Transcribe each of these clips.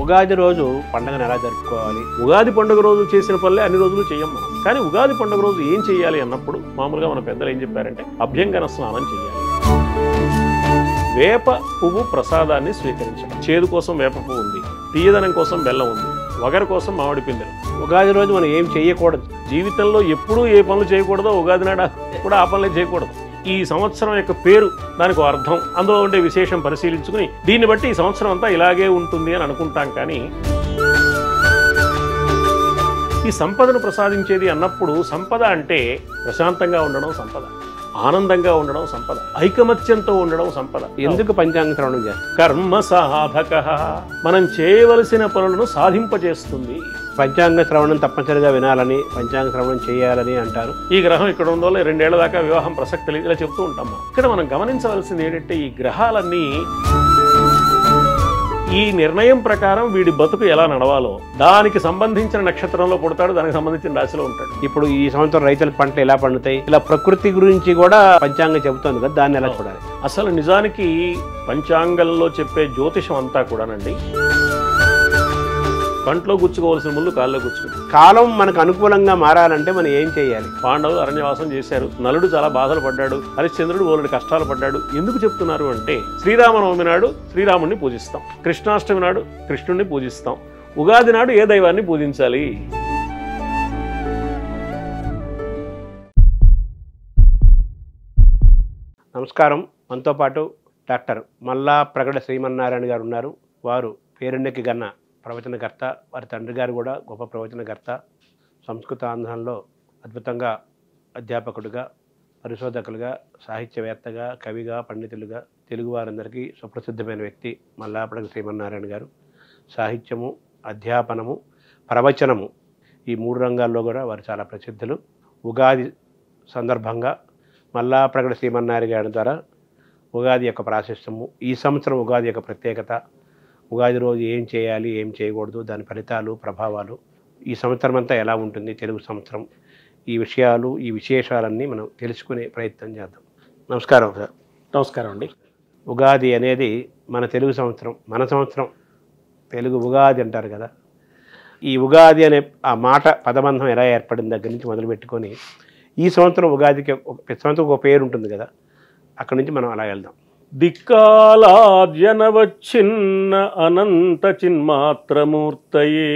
ఉగాది రోజు పండుగను ఎలా జరుపుకోవాలి? ఉగాది పండుగ రోజు చేసిన పనులే అన్ని రోజులు చేయం మనం. కానీ ఉగాది పండుగ రోజు ఏం చేయాలి అన్నప్పుడు మామూలుగా మన పెద్దలు ఏం చెప్పారంటే అభ్యంగన స్నానం చేయాలి. వేప పువ్వు ప్రసాదాన్ని స్వీకరించడం. చేదు కోసం వేప పువ్వు ఉంది, తీయదనం కోసం బెల్లం ఉంది, వగరు కోసం మామిడి పిందెలు. ఉగాది రోజు మనం ఏం చేయకూడదు? జీవితంలో ఎప్పుడూ ఏ పనులు చేయకూడదో ఉగాది నాడ కూడా ఆ పనులే చేయకూడదు. ఈ సంవత్సరం యొక్క పేరు, దానికి అర్థం, అందులో ఉండే విశేషం పరిశీలించుకుని దీన్ని బట్టి ఈ సంవత్సరం అంతా ఇలాగే ఉంటుంది అని అనుకుంటాం. కానీ ఈ సంపదను ప్రసాదించేది అన్నప్పుడు సంపద అంటే ప్రశాంతంగా ఉండడం సంపద, ఆనందంగా ఉండడం సంపద, ఐకమత్యంతో ఉండడం సంపద. ఎందుకు పంచాంగ శ్రవణం చేస్తాం? కర్మ సాధక, మనం చేయవలసిన పనులను సాధింపజేస్తుంది. పంచాంగ శ్రవణం తప్పనిసరిగా వినాలని, పంచాంగ శ్రవణం చేయాలని అంటారు. ఈ గ్రహం ఇక్కడ ఉందో 2 ఏళ్ల దాకా వివాహం ప్రసక్తి లేదు, ఇలా చెప్తూ ఉంటాం మనం. ఇక్కడ మనం గమనించవలసింది ఏంటంటే ఈ గ్రహాలన్నీ ఈ నిర్ణయం ప్రకారం వీడి బతుకు ఎలా నడవాలో దానికి సంబంధించిన నక్షత్రంలో పుడతాడు, దానికి సంబంధించిన రాశిలో ఉంటాడు. ఇప్పుడు ఈ సంవత్సరం రైతుల పంటలు ఎలా పండుతాయి, ఇలా ప్రకృతి గురించి కూడా పంచాంగం చెబుతుంది కదా, దాన్ని ఎలా చూడాలి? అసలు నిజానికి పంచాంగంలో చెప్పే జ్యోతిషం అంతా కూడానండి కంట్లో గుచ్చుకోవాల్సిన ముళ్ళు కాల్లో గుచ్చుకుంది. కాలం మనకు అనుకూలంగా మారాలంటే మనం ఏం చేయాలి? పాండవులు అరణ్యవాసం చేశారు, నలుడు చాలా బాధలు పడ్డాడు, హరిశ్చంద్రుడు ఓలుడు కష్టాలు పడ్డాడు. ఎందుకు చెప్తున్నారు అంటే శ్రీరామనవమి నాడు శ్రీరాముడిని పూజిస్తాం, కృష్ణాష్టమి నాడు కృష్ణుడిని పూజిస్తాం, ఉగాది నాడు ఏ దైవాన్ని పూజించాలి? నమస్కారం. మనతో పాటు డాక్టర్ మల్లా ప్రగడ శ్రీమన్నారాయణ గారు ఉన్నారు. వారు పేరెన్నెక్కి గన్న ప్రవచనకర్త. వారి తండ్రి గారు కూడా గొప్ప ప్రవచనకర్త. సంస్కృత ఆంధ్రంలో అద్భుతంగా అధ్యాపకుడిగా, పరిశోధకులుగా, సాహిత్యవేత్తగా, కవిగా, పండితులుగా తెలుగు వారందరికీ సుప్రసిద్ధమైన వ్యక్తి మల్లాప్రగడ శ్రీమన్నారాయణ గారు. సాహిత్యము, అధ్యాపనము, ప్రవచనము ఈ 3 రంగాల్లో కూడా వారు చాలా ప్రసిద్ధులు. ఉగాది సందర్భంగా మల్లాప్రగడ శ్రీమన్నారాయణ గారి ద్వారా ఉగాది యొక్క ప్రాశస్త్యము, ఈ సంవత్సరం ఉగాది యొక్క ప్రత్యేకత, ఉగాది రోజు ఏం చేయాలి, ఏం చేయకూడదు, దాని ఫలితాలు, ప్రభావాలు, ఈ సంవత్సరం అంతా ఎలా ఉంటుంది తెలుగు సంవత్సరం, ఈ విషయాలు, ఈ విశేషాలన్నీ మనం తెలుసుకునే ప్రయత్నం చేద్దాం. నమస్కారం సార్. నమస్కారం అండి. ఉగాది అనేది మన తెలుగు సంవత్సరం, మన సంవత్సరం తెలుగు ఉగాది అంటారు కదా. ఈ ఉగాది అనే ఆ మాట పదబంధం ఎలా ఏర్పడిన దగ్గర నుంచి మొదలుపెట్టుకొని ఈ సంవత్సరం ఉగాదికి ప్రతి సంవత్సరం ఒక పేరు ఉంటుంది కదా, అక్కడి నుంచి మనం అలా వెళ్దాం. దిక్కాలార్జనవచ్చిన్న అనంత చిన్మాత్రమూర్తయే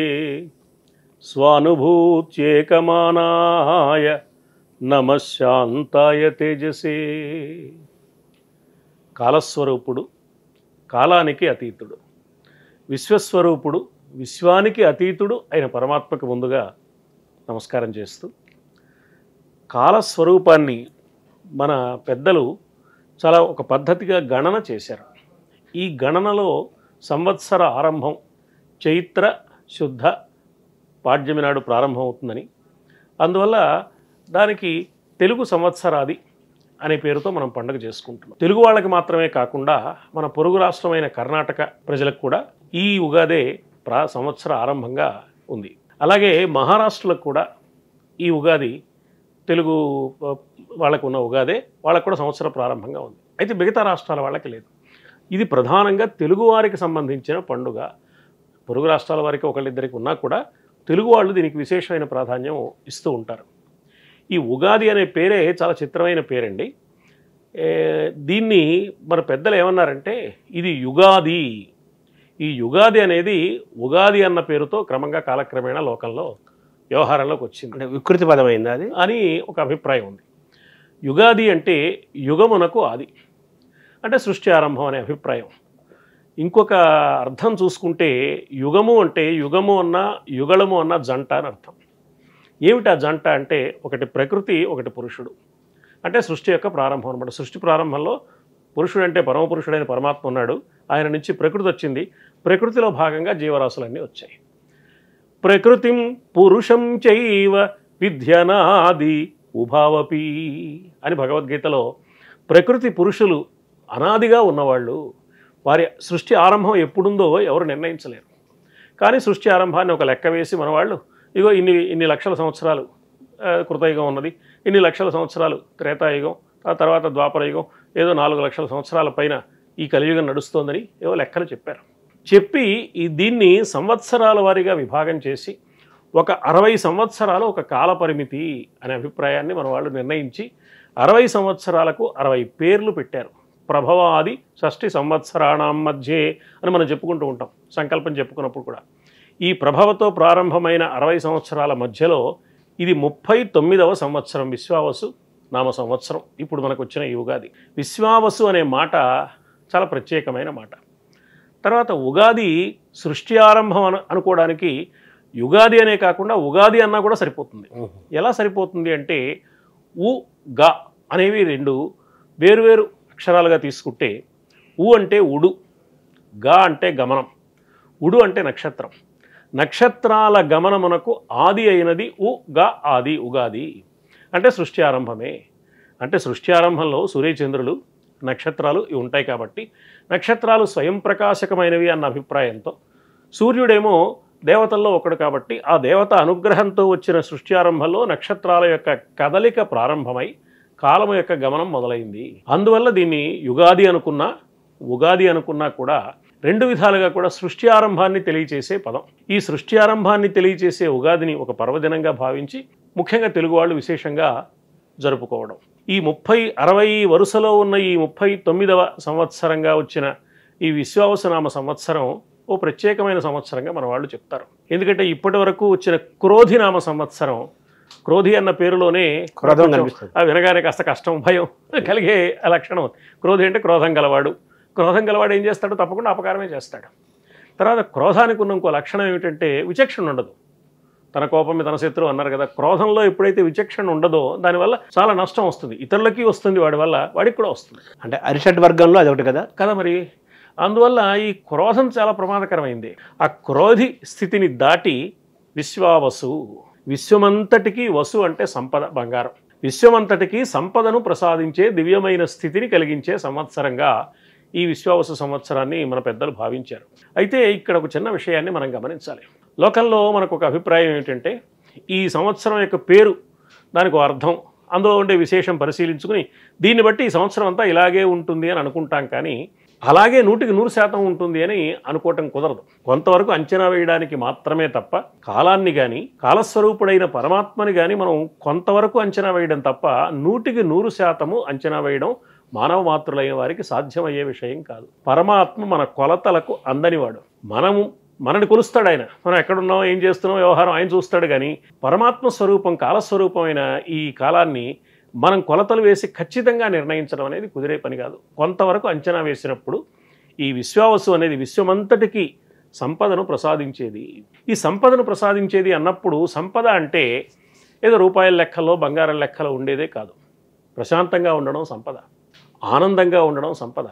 స్వానుభూత్యేకమానాయ నమశాంతాయ తేజసే. కాలస్వరూపుడు, కాలానికి అతీతుడు, విశ్వస్వరూపుడు, విశ్వానికి అతీతుడు అయిన పరమాత్మకు ముందుగా నమస్కారం చేస్తూ, కాలస్వరూపాన్ని మన పెద్దలు చాలా ఒక పద్ధతిగా గణన చేశారు. ఈ గణనలో సంవత్సర ఆరంభం చైత్ర శుద్ధ పాడ్యమి నాడు ప్రారంభం అవుతుందని, అందువల్ల దానికి తెలుగు సంవత్సరాది అనే పేరుతో మనం పండుగ చేసుకుంటున్నాం. తెలుగు వాళ్ళకి మాత్రమే కాకుండా మన పొరుగు రాష్ట్రమైన కర్ణాటక ప్రజలకు కూడా ఈ ఉగాదే సంవత్సర ఆరంభంగా ఉంది. అలాగే మహారాష్ట్రలకు కూడా ఈ ఉగాది తెలుగు వాళ్ళకు ఉన్న ఉగాదే వాళ్ళకు కూడా సంవత్సర ప్రారంభంగా ఉంది. అయితే మిగతా రాష్ట్రాల వాళ్ళకి లేదు. ఇది ప్రధానంగా తెలుగు వారికి సంబంధించిన పండుగ. పొరుగు రాష్ట్రాల వారికి ఒకళ్ళిద్దరికి ఉన్నా కూడా తెలుగు వాళ్ళు దీనికి విశేషమైన ప్రాధాన్యం ఇస్తూ ఉంటారు. ఈ ఉగాది అనే పేరే చాలా చిత్రమైన పేరండి. దీన్ని మన పెద్దలు ఏమన్నారంటే ఇది యుగాది. ఈ యుగాది అనేది ఉగాది అన్న పేరుతో క్రమంగా కాలక్రమేణా లోకంలో వ్యవహారంలోకి వచ్చింది. అంటే వికృతి పదమైంది అది అని ఒక అభిప్రాయం ఉంది. యుగాది అంటే యుగమునకు ఆది, అంటే సృష్టి ఆరంభం అనే అభిప్రాయం. ఇంకొక అర్థం చూసుకుంటే యుగము అంటే యుగము అన్న యుగళము అన్న జంట అని అర్థం. ఏమిటి ఆ జంట అంటే ఒకటి ప్రకృతి, ఒకటి పురుషుడు, అంటే సృష్టి యొక్క ప్రారంభం అనమాట. సృష్టి ప్రారంభంలో పురుషుడు అంటే పరమపురుషుడైన పరమాత్మ ఉన్నాడు, ఆయన నుంచి ప్రకృతి వచ్చింది, ప్రకృతిలో భాగంగా జీవరాశులన్నీ వచ్చాయి. ప్రకృతిం పురుషం చైవ విద్యనాది ఉభావపి అని భగవద్గీతలో ప్రకృతి పురుషులు అనాదిగా ఉన్నవాళ్ళు, వారి సృష్టి ఆరంభం ఎప్పుడుందో ఎవరు నిర్ణయించలేరు. కానీ సృష్టి ఆరంభాన్ని ఒక లెక్క వేసి మనవాళ్ళు ఇగో ఇన్ని లక్షల సంవత్సరాలు కృతయుగం ఉన్నది, ఇన్ని లక్షల సంవత్సరాలు త్రేతాయుగం, ఆ తర్వాత ద్వాపరయుగం, ఏదో 4 లక్షల సంవత్సరాల పైన ఈ కలియుగం నడుస్తోందని ఏవో లెక్కలు చెప్పారు. చెప్పి దీన్ని సంవత్సరాల వారీగా విభాగం చేసి ఒక 60 సంవత్సరాలు ఒక కాల పరిమితి అనే అభిప్రాయాన్ని మన వాళ్ళు నిర్ణయించి 60 సంవత్సరాలకు 60 పేర్లు పెట్టారు. ప్రభవాది షష్ఠి సంవత్సరాణం మధ్యే అని మనం చెప్పుకుంటూ ఉంటాం సంకల్పం చెప్పుకున్నప్పుడు కూడా. ఈ ప్రభవతో ప్రారంభమైన 60 సంవత్సరాల మధ్యలో ఇది 39వ సంవత్సరం, విశ్వావసు నామ సంవత్సరం. ఇప్పుడు మనకు వచ్చిన ఈ ఉగాది. విశ్వావసు అనే మాట చాలా ప్రత్యేకమైన మాట. తర్వాత ఉగాది సృష్టి ఆరంభం అనుకోవడానికి యుగాది అనే కాకుండా ఉగాది అన్నా కూడా సరిపోతుంది. ఎలా సరిపోతుంది అంటే ఉ గా అనేవి రెండు వేరువేరు అక్షరాలుగా తీసుకుంటే ఉ అంటే ఉడు, గా అంటే గమనం, ఉడు అంటే నక్షత్రం. నక్షత్రాల గమనమునకు ఆది అయినది ఉ గా ఆది, ఉగాది అంటే సృష్టి ఆరంభమే. అంటే సృష్టి ఆరంభంలో సూర్యచంద్రులు నక్షత్రాలు ఇవి ఉంటాయి కాబట్టి నక్షత్రాలు స్వయం ప్రకాశకమైనవి అన్న అభిప్రాయంతో, సూర్యుడేమో దేవతల్లో ఒకడు కాబట్టి ఆ దేవత అనుగ్రహంతో వచ్చిన సృష్టి ఆరంభంలో నక్షత్రాల యొక్క కదలిక ప్రారంభమై కాలము యొక్క గమనం మొదలైంది. అందువల్ల దీన్ని యుగాది అనుకున్నా ఉగాది అనుకున్నా కూడా రెండు విధాలుగా కూడా సృష్టి ఆరంభాన్ని తెలియచేసే పదం. ఈ సృష్టి ఆరంభాన్ని తెలియచేసే ఉగాదిని ఒక పర్వదినంగా భావించి ముఖ్యంగా తెలుగు వాళ్ళు విశేషంగా జరుపుకోవడం. ఈ 60 వరుసలో ఉన్న ఈ 39వ సంవత్సరంగా వచ్చిన ఈ విశ్వావసునామ సంవత్సరం ఓ ప్రత్యేకమైన సంవత్సరంగా మన వాళ్ళు చెప్తారు. ఎందుకంటే ఇప్పటి వరకు వచ్చిన క్రోధినామ సంవత్సరం, క్రోధి అన్న పేరులోనే వినగానే కాస్త కష్టం భయం కలిగే లక్షణం. క్రోధి అంటే క్రోధం గలవాడు. క్రోధం గలవాడు ఏం చేస్తాడు? తప్పకుండా అపకారమే చేస్తాడు. తర్వాత క్రోధానికి ఉన్న ఇంకో లక్షణం ఏమిటంటే విచక్షణ ఉండదు. తన కోపం మీద తన శత్రువు అన్నారు కదా, క్రోధంలో ఎప్పుడైతే విచక్షణ ఉండదో దానివల్ల చాలా నష్టం వస్తుంది. ఇతరులకి వస్తుంది, వాడి వల్ల వాడికి కూడా వస్తుంది. అంటే అరిషడ్ వర్గంలో అదొకటి కదా మరి. అందువల్ల ఈ క్రోధం చాలా ప్రమాదకరమైంది. ఆ క్రోధి స్థితిని దాటి విశ్వావసు, విశ్వమంతటికి వసు అంటే సంపద, బంగారం, విశ్వమంతటికి సంపదను ప్రసాదించే దివ్యమైన స్థితిని కలిగించే సంవత్సరంగా ఈ విశ్వావసు సంవత్సరాన్ని మన పెద్దలు భావించారు. అయితే ఇక్కడ ఒక చిన్న విషయాన్ని మనం గమనించాలి. లోకంలో మనకు ఒక అభిప్రాయం ఏమిటంటే ఈ సంవత్సరం యొక్క పేరు, దానికి అర్థం, అందులో ఉండే విశేషం పరిశీలించుకుని దీన్ని బట్టి ఈ సంవత్సరం అంతా ఇలాగే ఉంటుంది అని అనుకుంటాం. కానీ అలాగే 100% ఉంటుంది అని అనుకోవటం కుదరదు. కొంతవరకు అంచనా వేయడానికి మాత్రమే తప్ప కాలాన్ని కానీ కాలస్వరూపుడైన పరమాత్మని కానీ మనం కొంతవరకు అంచనా వేయడం తప్ప 100% అంచనా వేయడం మానవ మాతృలైన వారికి సాధ్యమయ్యే విషయం కాదు. పరమాత్మ మన కొలతలకు అందనివాడు. మనని కొలుస్తాడు ఆయన. మనం ఎక్కడున్నాం, ఏం చేస్తున్నాం, వ్యవహారం ఆయన చూస్తాడు. కానీ పరమాత్మ స్వరూపం, కాలస్వరూపమైన ఈ కాలాన్ని మనం కొలతలు వేసి ఖచ్చితంగా నిర్ణయించడం అనేది కుదిరే పని కాదు. కొంతవరకు అంచనా వేసినప్పుడు ఈ విశ్వావసు అనేది విశ్వమంతటికి సంపదను ప్రసాదించేది. ఈ సంపదను ప్రసాదించేది అన్నప్పుడు సంపద అంటే ఏదో రూపాయల లెక్కలో బంగారం లెక్కలో ఉండేదే కాదు. ప్రశాంతంగా ఉండడం సంపద, ఆనందంగా ఉండడం సంపద,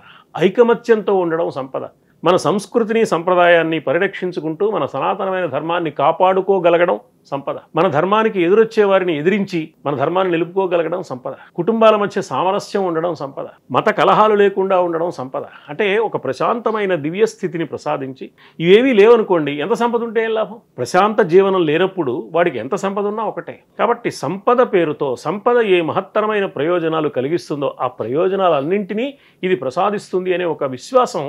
ఐకమత్యంతో ఉండడం సంపద. మన సంస్కృతిని సంప్రదాయాన్ని పరిరక్షించుకుంటూ మన సనాతనమైన ధర్మాన్ని కాపాడుకోగలగడం సంపద. మన ధర్మానికి ఎదురొచ్చే వారిని ఎదిరించి మన ధర్మాన్ని నిలుపుకోగలగడం సంపద. కుటుంబాల మధ్య సామరస్యం ఉండడం సంపద. మత కలహాలు లేకుండా ఉండడం సంపద. అంటే ఒక ప్రశాంతమైన దివ్య స్థితిని ప్రసాదించి, ఇవేవీ లేవనుకోండి, ఎంత సంపద ఉంటే ఏం లాభం? ప్రశాంత జీవనం లేనప్పుడు వాడికి ఎంత సంపద ఉన్నా ఒకటే. కాబట్టి సంపద పేరుతో సంపద ఏ మహత్తరమైన ప్రయోజనాలు కలిగిస్తుందో ఆ ప్రయోజనాలన్నింటినీ ఇది ప్రసాదిస్తుంది అనే ఒక విశ్వాసం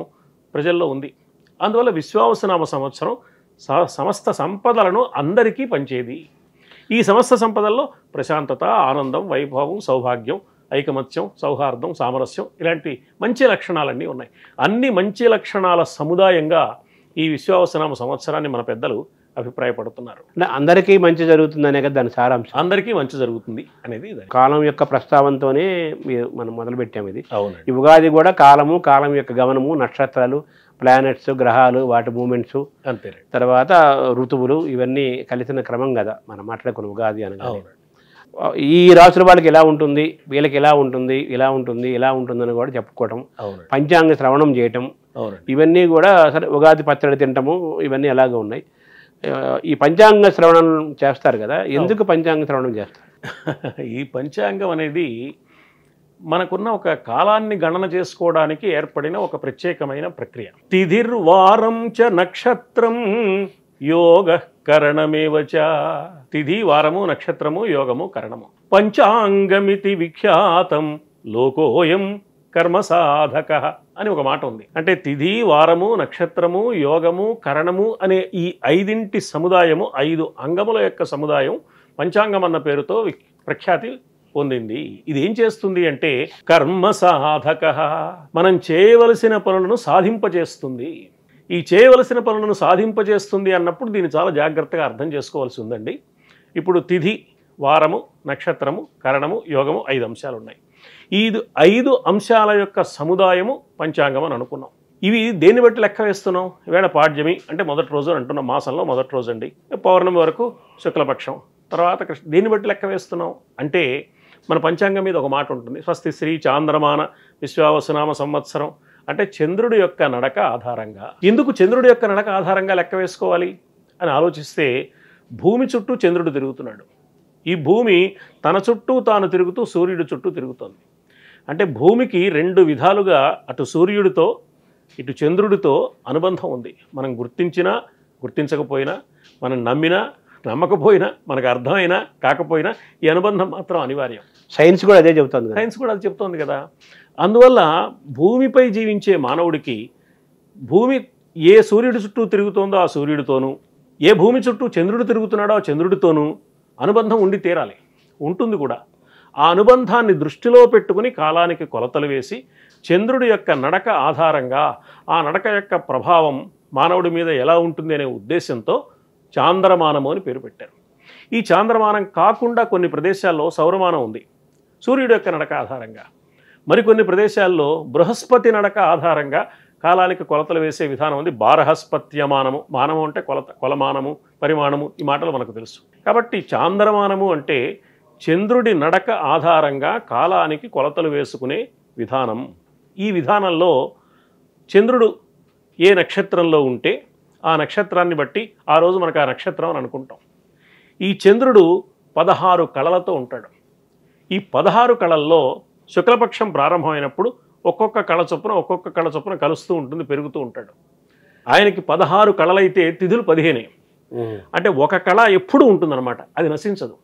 ప్రజల్లో ఉంది. అందువల్ల విశ్వావసునామ సంవత్సరం సమస్త సంపదలను అందరికీ పంచేది. ఈ సమస్త సంపదల్లో ప్రశాంతత, ఆనందం, వైభవం, సౌభాగ్యం, ఐకమత్యం, సౌహార్దం, సామరస్యం ఇలాంటి మంచి లక్షణాలన్నీ ఉన్నాయి. అన్ని మంచి లక్షణాల సముదాయంగా ఈ విశ్వావసునామ సంవత్సరాన్ని మన పెద్దలు అభిప్రాయపడుతున్నారు. అందరికీ మంచి జరుగుతుందనే కదా దాని సారాంశం. అందరికీ మంచి జరుగుతుంది అనేది కాలం యొక్క ప్రస్తావనతోనే మనం మొదలుపెట్టాము ఇది. అవును. ఈ ఉగాది కూడా కాలము, కాలం యొక్క గమనము, నక్షత్రాలు, ప్లానెట్స్, గ్రహాలు, వాటి మూమెంట్స్, అంతే, తర్వాత ఋతువులు ఇవన్నీ కలిసిన క్రమం కదా మనం మాట్లాడుకున్న ఉగాది అనగా. ఈ రాసుల వాళ్ళకి ఎలా ఉంటుంది, వీళ్ళకి ఎలా ఉంటుంది, ఇలా ఉంటుంది, ఇలా ఉంటుందని కూడా చెప్పుకోవటం, పంచాంగ శ్రవణం చేయటం, ఇవన్నీ కూడా సరే ఉగాది పచ్చడి తినటము ఇవన్నీ ఎలాగ ఉన్నాయి. ఈ పంచాంగ శ్రవణం చేస్తారు కదా, ఎందుకు పంచాంగ శ్రవణం చేస్తారు? ఈ పంచాంగం అనేది మనకున్న ఒక కాలాన్ని గణన చేసుకోవడానికి ఏర్పడిన ఒక ప్రత్యేకమైన ప్రక్రియ. తిథిర్వారం చ నక్షత్రం యోగ కరణమేవచ. తిథి, వారము, నక్షత్రము, యోగము, కరణము. పంచాంగమితి విఖ్యాతం లోకోయం కర్మ సాధక అని ఒక మాట ఉంది. అంటే తిథి, వారము, నక్షత్రము, యోగము, కరణము అనే ఈ 5 సముదాయము, 5 అంగముల యొక్క సముదాయం పంచాంగం అన్న పేరుతో ప్రఖ్యాతి పొందింది. ఇది ఏం చేస్తుంది అంటే కర్మ సాధక, మనం చేయవలసిన పనులను సాధింపజేస్తుంది. ఈ చేయవలసిన పనులను సాధింపజేస్తుంది అన్నప్పుడు దీన్ని చాలా జాగ్రత్తగా అర్థం చేసుకోవాల్సి ఉందండి. ఇప్పుడు తిథి, వారము, నక్షత్రము, కరణము, యోగము 5 అంశాలు ఉన్నాయి. ఈ 5 అంశాల యొక్క సముదాయము పంచాంగం అని అనుకున్నాం. ఇవి దేన్ని బట్టి లెక్క వేస్తున్నాం? ఈవేళ పాడ్యమి అంటే మొదటి రోజు అంటున్నాం, మాసంలో మొదటి రోజు అండి. పౌర్ణమి వరకు శుక్లపక్షం, తర్వాత దేన్ని బట్టి లెక్క వేస్తున్నాం అంటే మన పంచాంగం మీద ఒక మాట ఉంటుంది, స్వస్తి శ్రీ చాంద్రమాన విశ్వావసునామ సంవత్సరం. అంటే చంద్రుడి యొక్క నడక ఆధారంగా. ఎందుకు చంద్రుడి యొక్క నడక ఆధారంగా లెక్క వేసుకోవాలి అని ఆలోచిస్తే భూమి చుట్టూ చంద్రుడు తిరుగుతున్నాడు. ఈ భూమి తన చుట్టూ తాను తిరుగుతూ సూర్యుడి చుట్టూ తిరుగుతోంది. అంటే భూమికి 2 విధాలుగా అటు సూర్యుడితో ఇటు చంద్రుడితో అనుబంధం ఉంది. మనం గుర్తించినా గుర్తించకపోయినా, మనం నమ్మినా నమ్మకపోయినా, మనకు అర్థమైనా కాకపోయినా ఈ అనుబంధం మాత్రం అనివార్యం. సైన్స్ కూడా అదే చెబుతుంది. సైన్స్ కూడా అది చెప్తోంది కదా. అందువల్ల భూమిపై జీవించే మానవుడికి భూమి ఏ సూర్యుడి చుట్టూ తిరుగుతోందో ఆ సూర్యుడితోనూ, ఏ భూమి చుట్టూ చంద్రుడు తిరుగుతున్నాడో ఆ చంద్రుడితోనూ అనుబంధం ఉండి తీరాలి, ఉంటుంది కూడా. ఆ అనుబంధాన్ని దృష్టిలో పెట్టుకుని కాలానికి కొలతలు వేసి చంద్రుడి యొక్క నడక ఆధారంగా ఆ నడక యొక్క ప్రభావం మానవుడి మీద ఎలా ఉంటుంది అనే ఉద్దేశంతో చాంద్రమానము అని పేరు పెట్టారు. ఈ చాంద్రమానం కాకుండా కొన్ని ప్రదేశాల్లో సౌరమానం ఉంది, సూర్యుడి యొక్క నడక ఆధారంగా. మరికొన్ని ప్రదేశాల్లో బృహస్పతి నడక ఆధారంగా కాలానికి కొలతలు వేసే విధానం ఉంది. బారహస్పత్యమానము, మానము అంటే కొలమానము, పరిమాణము, ఈ మాటలు మనకు తెలుసు. కాబట్టి చాంద్రమానము అంటే చంద్రుడి నడక ఆధారంగా కాలానికి కొలతలు వేసుకునే విధానం. ఈ విధానంలో చంద్రుడు ఏ నక్షత్రంలో ఉంటే ఆ నక్షత్రాన్ని బట్టి ఆ రోజు మనకు ఆ నక్షత్రం అని అనుకుంటాం. ఈ చంద్రుడు 16 కళలతో ఉంటాడు. ఈ 16 కళల్లో శుక్లపక్షం ప్రారంభమైనప్పుడు ఒక్కొక్క కళ చొప్పున కలుస్తూ ఉంటుంది, పెరుగుతూ ఉంటాడు. ఆయనకి 16 కళలైతే తిథులు 15. అంటే ఒక కళ ఎప్పుడు ఉంటుందన్నమాట, అది నశించదు.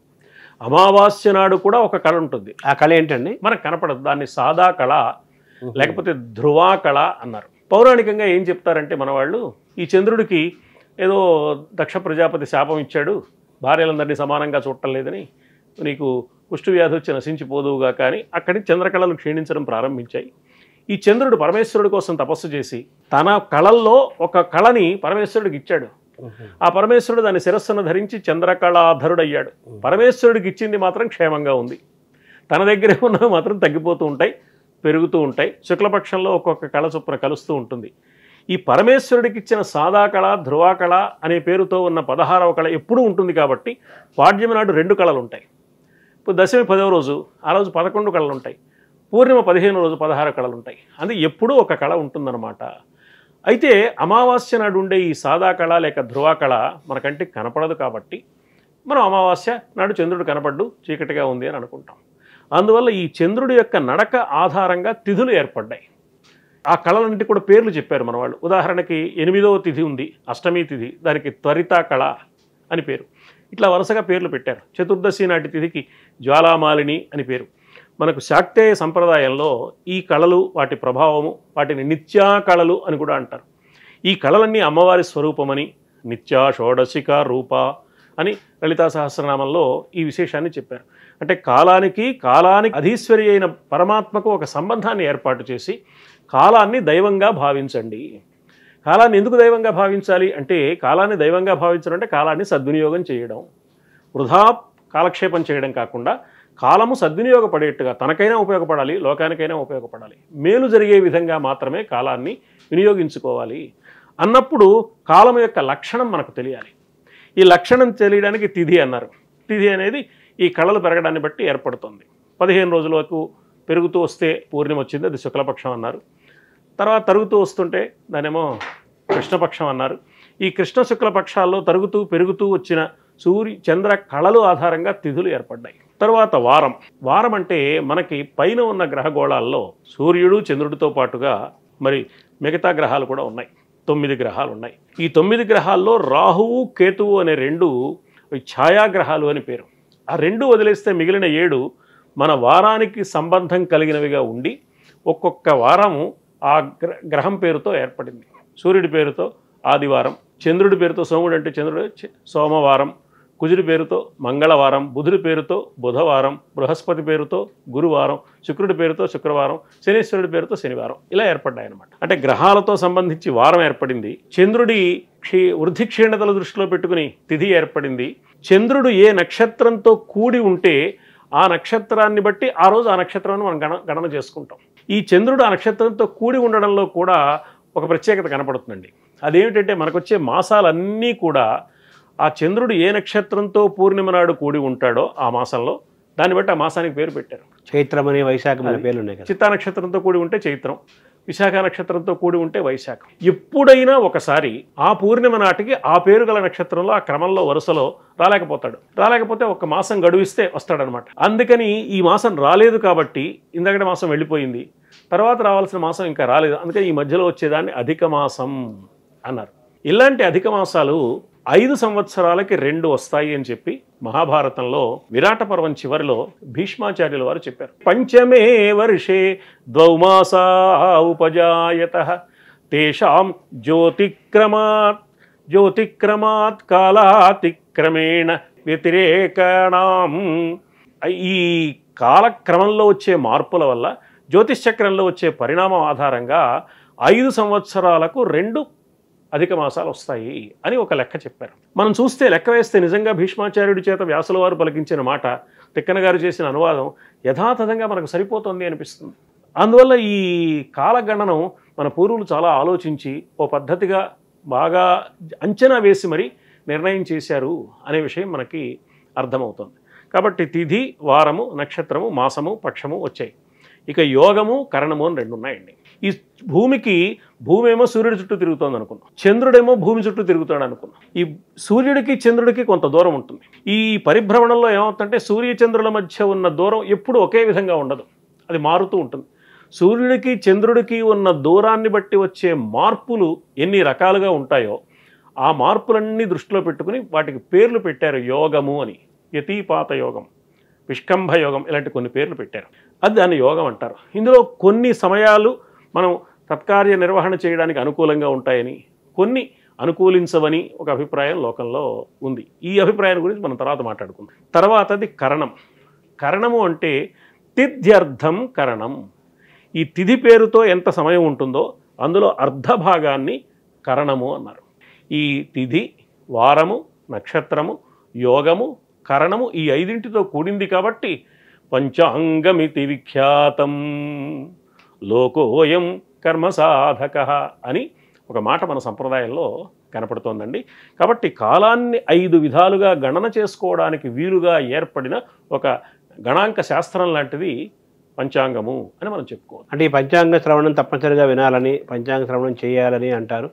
అమావాస్య నాడు కూడా ఒక కళ ఉంటుంది. ఆ కళ ఏంటండి? మనకు కనపడదు. దాన్ని సాదా కళ లేకపోతే ధ్రువా కళ అన్నారు. పౌరాణికంగా ఏం చెప్తారంటే మన వాళ్ళు, ఈ చంద్రుడికి ఏదో దక్ష ప్రజాపతి శాపం ఇచ్చాడు, భార్యలందరినీ సమానంగా చూడటం లేదని, నీకు కుష్టు వ్యాధి వచ్చి నశించిపోదువుగా. కానీ అక్కడి చంద్రకళలు క్షీణించడం ప్రారంభించాయి. ఈ చంద్రుడు పరమేశ్వరుడి కోసం తపస్సు చేసి తన కళల్లో ఒక కళని పరమేశ్వరుడికి ఇచ్చాడు. ఆ పరమేశ్వరుడు దాని శిరస్సును ధరించి చంద్రకళాధరుడయ్యాడు. పరమేశ్వరుడికి ఇచ్చింది మాత్రం క్షేమంగా ఉంది, తన దగ్గరే ఉన్నవి మాత్రం తగ్గిపోతూ ఉంటాయి, పెరుగుతూ ఉంటాయి. శుక్లపక్షంలో ఒక్కొక్క కళ చొప్పున కలుస్తూ ఉంటుంది. ఈ పరమేశ్వరుడికి ఇచ్చిన సాదా కళ, ధ్రువా కళ అనే పేరుతో ఉన్న 16వ కళ ఎప్పుడూ ఉంటుంది. కాబట్టి పాడ్యమి నాడు 2 కళలు ఉంటాయి. ఇప్పుడు దశమి 10వ రోజు, ఆ రోజు 11 కళలు ఉంటాయి. పూర్ణిమ 15వ రోజు 16 కళలు ఉంటాయి. అందుకే ఎప్పుడూ ఒక కళ ఉంటుందన్నమాట. అయితే అమావాస్య నాడు ఉండే ఈ సాదా కళ లేక ధ్రువా కళ మన కంటికి కనపడదు. కాబట్టి మనం అమావాస్య నాడు చంద్రుడు కనపడ్డు, చీకటిగా ఉంది అని అనుకుంటాం. అందువల్ల ఈ చంద్రుడి యొక్క నడక ఆధారంగా తిథులు ఏర్పడ్డాయి. ఆ కళలన్నింటి కూడా పేర్లు చెప్పారు మన వాళ్ళు. ఉదాహరణకి 8వ తిథి ఉంది, అష్టమి తిథి, దానికి త్వరిత కళ అని పేరు. ఇట్లా వరుసగా పేర్లు పెట్టారు. చతుర్దశి నాటి తిథికి జ్వాలామాలిని అని పేరు. మనకు శాక్తేయ సంప్రదాయంలో ఈ కళలు, వాటి ప్రభావము, వాటిని నిత్యా కళలు అని కూడా అంటారు. ఈ కళలన్నీ అమ్మవారి స్వరూపమని, నిత్యా షోడశిక రూప అని లలితా సహస్రనామంలో ఈ విశేషాన్ని చెప్పారు. అంటే కాలానికి అధీశ్వరి అయిన పరమాత్మకు ఒక సంబంధాన్ని ఏర్పాటు చేసి కాలాన్ని దైవంగా భావించండి. కాలాన్ని ఎందుకు దైవంగా భావించాలి అంటే, కాలాన్ని దైవంగా భావించడం అంటే కాలాన్ని సద్వినియోగం చేయడం, వృధా కాలక్షేపం చేయడం కాకుండా కాలము సద్వినియోగపడేట్టుగా తనకైనా ఉపయోగపడాలి, లోకానికైనా ఉపయోగపడాలి, మేలు జరిగే విధంగా మాత్రమే కాలాన్ని వినియోగించుకోవాలి అన్నప్పుడు కాలం యొక్క లక్షణం మనకు తెలియాలి. ఈ లక్షణం తెలియడానికి తిథి అన్నారు. తిథి అనేది ఈ కళలు పెరగడాన్ని బట్టి ఏర్పడుతుంది. 15 రోజుల వరకు పెరుగుతూ వస్తే పూర్ణిమ వచ్చింది, అది శుక్లపక్షం అన్నారు. తర్వాత తరుగుతూ వస్తుంటే దానేమో కృష్ణపక్షం అన్నారు. ఈ కృష్ణ శుక్లపక్షాల్లో తరుగుతూ పెరుగుతూ వచ్చిన చంద్ర కళలు ఆధారంగా తిథులు ఏర్పడ్డాయి. తర్వాత వారం అంటే మనకి పైన ఉన్న గ్రహగోళాల్లో సూర్యుడు చంద్రుడితో పాటుగా మరి మిగతా గ్రహాలు కూడా ఉన్నాయి. 9 గ్రహాలు ఉన్నాయి. ఈ 9 గ్రహాల్లో రాహువు, కేతువు అనే 2 ఛాయాగ్రహాలు అని పేరు. ఆ 2 వదిలేస్తే మిగిలిన 7 మన వారానికి సంబంధం కలిగినవిగా ఉండి ఒక్కొక్క వారము ఆ గ్రహం పేరుతో ఏర్పడింది. సూర్యుడి పేరుతో ఆదివారం, చంద్రుడి పేరుతో సోముడు అంటే చంద్రుడు సోమవారం, కుజుడి పేరుతో మంగళవారం, బుధుడి పేరుతో బుధవారం, బృహస్పతి పేరుతో గురువారం, శుక్రుడి పేరుతో శుక్రవారం, శనీశ్వరుడి పేరుతో శనివారం, ఇలా ఏర్పడ్డాయి అన్నమాట. అంటే గ్రహాలతో సంబంధించి వారం ఏర్పడింది. చంద్రుడి వృద్ధి క్షీణతల దృష్టిలో పెట్టుకుని తిథి ఏర్పడింది. చంద్రుడు ఏ నక్షత్రంతో కూడి ఉంటే ఆ నక్షత్రాన్ని బట్టి ఆ రోజు ఆ నక్షత్రాన్ని మనం గణన చేసుకుంటాం. ఈ చంద్రుడు ఆ నక్షత్రంతో కూడి ఉండడంలో కూడా ఒక ప్రత్యేకత కనపడుతుందండి. అదేమిటంటే మనకొచ్చే మాసాలన్నీ కూడా ఆ చంద్రుడు ఏ నక్షత్రంతో పూర్ణిమ నాడు కూడి ఉంటాడో ఆ మాసంలో దాన్ని బట్టి ఆ మాసానికి పేరు పెట్టారు. చైత్రం అనే వైశాఖం అనే పేర్లు ఉన్నాయి కదా. చిత్తా నక్షత్రంతో కూడి ఉంటే చైత్రం, విశాఖ నక్షత్రంతో కూడి ఉంటే వైశాఖం. ఎప్పుడైనా ఒకసారి ఆ పూర్ణిమ నాటికి ఆ పేరు గల నక్షత్రంలో ఆ క్రమంలో వరుసలో రాలేకపోతే ఒక మాసం గడువిస్తే వస్తాడనమాట. అందుకని ఈ మాసం రాలేదు కాబట్టి ఇందాకటి మాసం వెళ్ళిపోయింది, తర్వాత రావాల్సిన మాసం ఇంకా రాలేదు, అందుకని ఈ మధ్యలో వచ్చేదాన్ని అధిక మాసం అన్నారు. ఇలాంటి అధిక మాసాలు 5 సంవత్సరాలకి 2 వస్తాయి అని చెప్పి మహాభారతంలో విరాట పర్వం చివరిలో భీష్మాచార్యుల వారు చెప్పారు. పంచమే వర్షే 2 మాసా ఉపజాయతః తేషాం జ్యోతిక్రమాత్ కాలాతిక్రమేణ వ్యతిరేకాణం. ఈ కాలక్రమంలో వచ్చే మార్పుల వల్ల జ్యోతిష్చక్రంలో వచ్చే పరిణామం ఆధారంగా 5 సంవత్సరాలకు 2 అధిక మాసాలు వస్తాయి అని ఒక లెక్క చెప్పారు. మనం చూస్తే లెక్క వేస్తే నిజంగా భీష్మాచార్యుడి చేత వ్యాసుల వారు పలికించిన మాట, తిక్కన గారు చేసిన అనువాదం యథాతథంగా మనకు సరిపోతుంది అనిపిస్తుంది. అందువల్ల ఈ కాలగణనం మన పూర్వులు చాలా ఆలోచించి ఓ పద్ధతిగా బాగా అంచనా వేసి మరి నిర్ణయం చేశారు అనే విషయం మనకి అర్థమవుతుంది. కాబట్టి తిథి, వారము, నక్షత్రము, మాసము, పక్షము వచ్చాయి. ఇక యోగము, కరణము అని 2 ఉన్నాయండి. ఈ భూమి ఏమో సూర్యుడి చుట్టూ తిరుగుతోంది అనుకున్నాం, చంద్రుడేమో భూమి చుట్టూ తిరుగుతాడు అనుకున్నాం. ఈ సూర్యుడికి చంద్రుడికి కొంత దూరం ఉంటుంది. ఈ పరిభ్రమణంలో ఏమవుతుందంటే సూర్యచంద్రుల మధ్య ఉన్న దూరం ఎప్పుడు ఒకే విధంగా ఉండదు, అది మారుతూ ఉంటుంది. సూర్యుడికి చంద్రుడికి ఉన్న దూరాన్ని బట్టి వచ్చే మార్పులు ఎన్ని రకాలుగా ఉంటాయో ఆ మార్పులన్నీ దృష్టిలో పెట్టుకుని వాటికి పేర్లు పెట్టారు. యోగము అని, యతీపాత యోగం, విష్కంభ యోగం, ఇలాంటి కొన్ని పేర్లు పెట్టారు. అది దాన్ని యోగం అంటారు. ఇందులో కొన్ని సమయాలు మనం తత్కార్య నిర్వహణ చేయడానికి అనుకూలంగా ఉంటాయని, కొన్ని అనుకూలించవని ఒక అభిప్రాయం లోకంలో ఉంది. ఈ అభిప్రాయం గురించి మనం తర్వాత మాట్లాడుకుందాం. తర్వాతది కరణం. కరణము అంటే తిథ్యర్థం కరణం. ఈ తిథి పేరుతో ఎంత సమయం ఉంటుందో అందులో అర్ధ భాగాన్ని కరణము అన్నారు. ఈ తిథి, వారము, నక్షత్రము, యోగము, కరణము ఈ 5ంటితో కూడింది కాబట్టి పంచాంగమితి విఖ్యాతం లోకోయం కర్మసాధక అని ఒక మాట మన సంప్రదాయంలో కనపడుతోందండి. కాబట్టి కాలాన్ని 5 విధాలుగా గణన చేసుకోవడానికి వీలుగా ఏర్పడిన ఒక గణాంక శాస్త్రం లాంటిది పంచాంగము అని మనం చెప్పుకోవాలి. అంటే ఈ పంచాంగ శ్రవణం తప్పనిసరిగా వినాలని, పంచాంగ శ్రవణం చేయాలని అంటారు.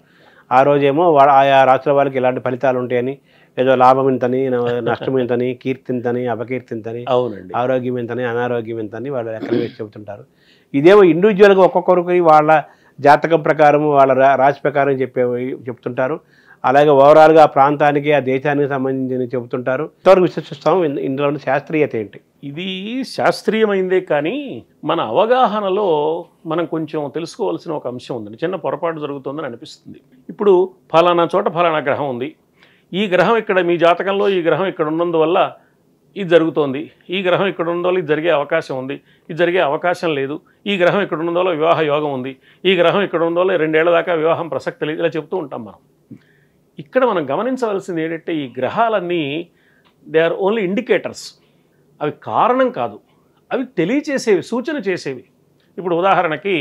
ఆ రోజేమో ఆయా రాష్ట్రాల వాళ్ళకి ఇలాంటి ఫలితాలు ఉంటాయని, ఏదో లాభం ఇంతని, నష్టం ఇంతని, కీర్తి ఇంతని, అపకీర్తింతని, అవునండి, ఆరోగ్యం ఇంతని, అనారోగ్యం ఇంతని వాళ్ళు ఎక్కడ వేసి చెబుతుంటారు. ఇదేమో ఇండివిజువల్గా ఒక్కొక్కరికి వాళ్ళ జాతకం ప్రకారం, వాళ్ళ రాశి ప్రకారం చెప్తుంటారు. అలాగే ఓవరాల్గా ఆ ప్రాంతానికి, ఆ దేశానికి సంబంధించి చెబుతుంటారు. ఇంతవరకు విశ్వసిస్తాం. ఇందులో శాస్త్రీయత ఏంటి? ఇది శాస్త్రీయమైందే కానీ మన అవగాహనలో మనం కొంచెం తెలుసుకోవాల్సిన ఒక అంశం ఉందండి. చిన్న పొరపాటు జరుగుతుందని అనిపిస్తుంది. ఇప్పుడు ఫలానా చోట ఫలానా గ్రహం ఉంది, ఈ గ్రహం ఇక్కడ, మీ జాతకంలో ఈ గ్రహం ఇక్కడ ఉన్నందువల్ల ఇది జరుగుతోంది, ఈ గ్రహం ఇక్కడ ఉన్నందువల్ల ఇది జరిగే అవకాశం ఉంది, ఇది జరిగే అవకాశం లేదు, ఈ గ్రహం ఇక్కడ ఉన్నందువల్ల వివాహ యోగం ఉంది, ఈ గ్రహం ఇక్కడ ఉన్నందువల్ల 2 ఏళ్ల దాకా వివాహం ప్రసక్తి లేదు, ఇలా చెప్తూ ఉంటాం మనం. ఇక్కడ మనం గమనించవలసింది ఏంటంటే ఈ గ్రహాలన్నీ దే ఆర్ ఓన్లీ ఇండికేటర్స్. అవి కారణం కాదు, అవి తెలియచేసేవి, సూచన చేసేవి. ఇప్పుడు ఉదాహరణకి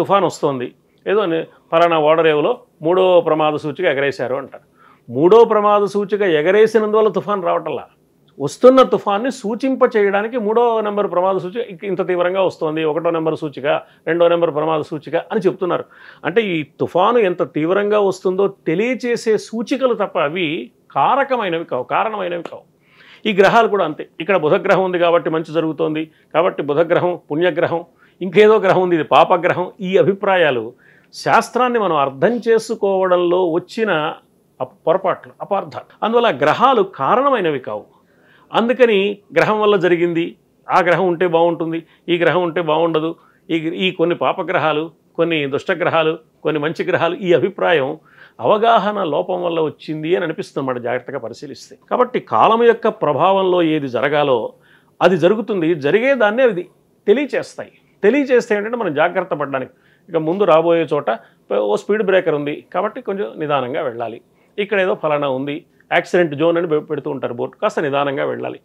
తుఫాన్ వస్తుంది, ఏదో ఫలానా ఓడరేవులో 3వ ప్రమాద సూచిక ఎగరేశారు అంటారు. 3వ ప్రమాద సూచిక ఎగరేసినందువల్ల తుఫాన్ రావటంలా, వస్తున్న తుఫాన్ని సూచింప చేయడానికి 3వ నెంబర్ ప్రమాద సూచిక ఇంత తీవ్రంగా వస్తుంది, 1వ నెంబర్ సూచిక, 2వ నెంబర్ ప్రమాద సూచిక అని చెప్తున్నారు. అంటే ఈ తుఫాను ఎంత తీవ్రంగా వస్తుందో తెలియచేసే సూచికలు తప్ప అవి కారకమైనవి కావు, కారణమైనవి కావు. ఈ గ్రహాలు కూడా అంతే. ఇక్కడ బుధగ్రహం ఉంది కాబట్టి మంచి జరుగుతోంది, కాబట్టి బుధగ్రహం పుణ్యగ్రహం, ఇంకేదో గ్రహం ఉంది ఇది పాపగ్రహం. ఈ అభిప్రాయాలు శాస్త్రాన్ని మనం అర్థం చేసుకోవడంలో వచ్చిన పొరపాట్లు, అపార్థాలు. అందువల్ల గ్రహాలు కారణమైనవి కావు. అందుకని గ్రహం వల్ల జరిగింది, ఆ గ్రహం ఉంటే బాగుంటుంది, ఈ గ్రహం ఉంటే బాగుండదు, ఈ కొన్ని పాపగ్రహాలు, కొన్ని దుష్టగ్రహాలు, కొన్ని మంచి గ్రహాలు, ఈ అభిప్రాయం అవగాహన లోపం వల్ల వచ్చింది అని అనిపిస్తుంది మనం జాగ్రత్తగా పరిశీలిస్తే. కాబట్టి కాలం యొక్క ప్రభావంలో ఏది జరగాలో అది జరుగుతుంది, జరిగేదాన్ని అవి తెలియచేస్తాయి. తెలియచేస్తే ఏంటంటే మనం జాగ్రత్త పడడానికి, ఇక ముందు రాబోయే చోట ఓ స్పీడ్ బ్రేకర్ ఉంది కాబట్టి కొంచెం నిదానంగా వెళ్ళాలి, ఇక్కడ ఏదో ఫలానా ఉంది, యాక్సిడెంట్ జోన్ అని పెడుతూ ఉంటారు బోర్డు, కాస్త నిదానంగా వెళ్ళాలి.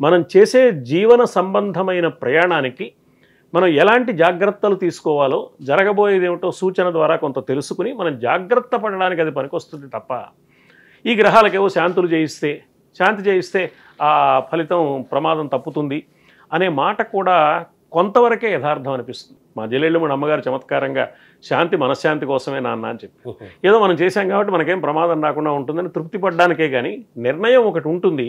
మనం చేసే జీవన సంబంధమైన ప్రయాణానికి మనం ఎలాంటి జాగ్రత్తలు తీసుకోవాలో జరగబోయేది ఏమిటో సూచన ద్వారా కొంత తెలుసుకుని మనం జాగ్రత్త పడడానికి అది పనికొస్తుంది తప్ప ఈ గ్రహాలకేవో శాంతి చేయిస్తే ఆ ఫలితం ప్రమాదం తప్పుతుంది అనే మాట కూడా కొంతవరకే యథార్థం అనిపిస్తుంది. మా జల్లెళ్ళు మన అమ్మగారు చమత్కారంగా శాంతి మనశ్శాంతి కోసమే నాన్న అని చెప్పి, ఏదో మనం చేశాం కాబట్టి మనకేం ప్రమాదం రాకుండా ఉంటుందని తృప్తి పడడానికే కానీ నిర్ణయం ఒకటి ఉంటుంది,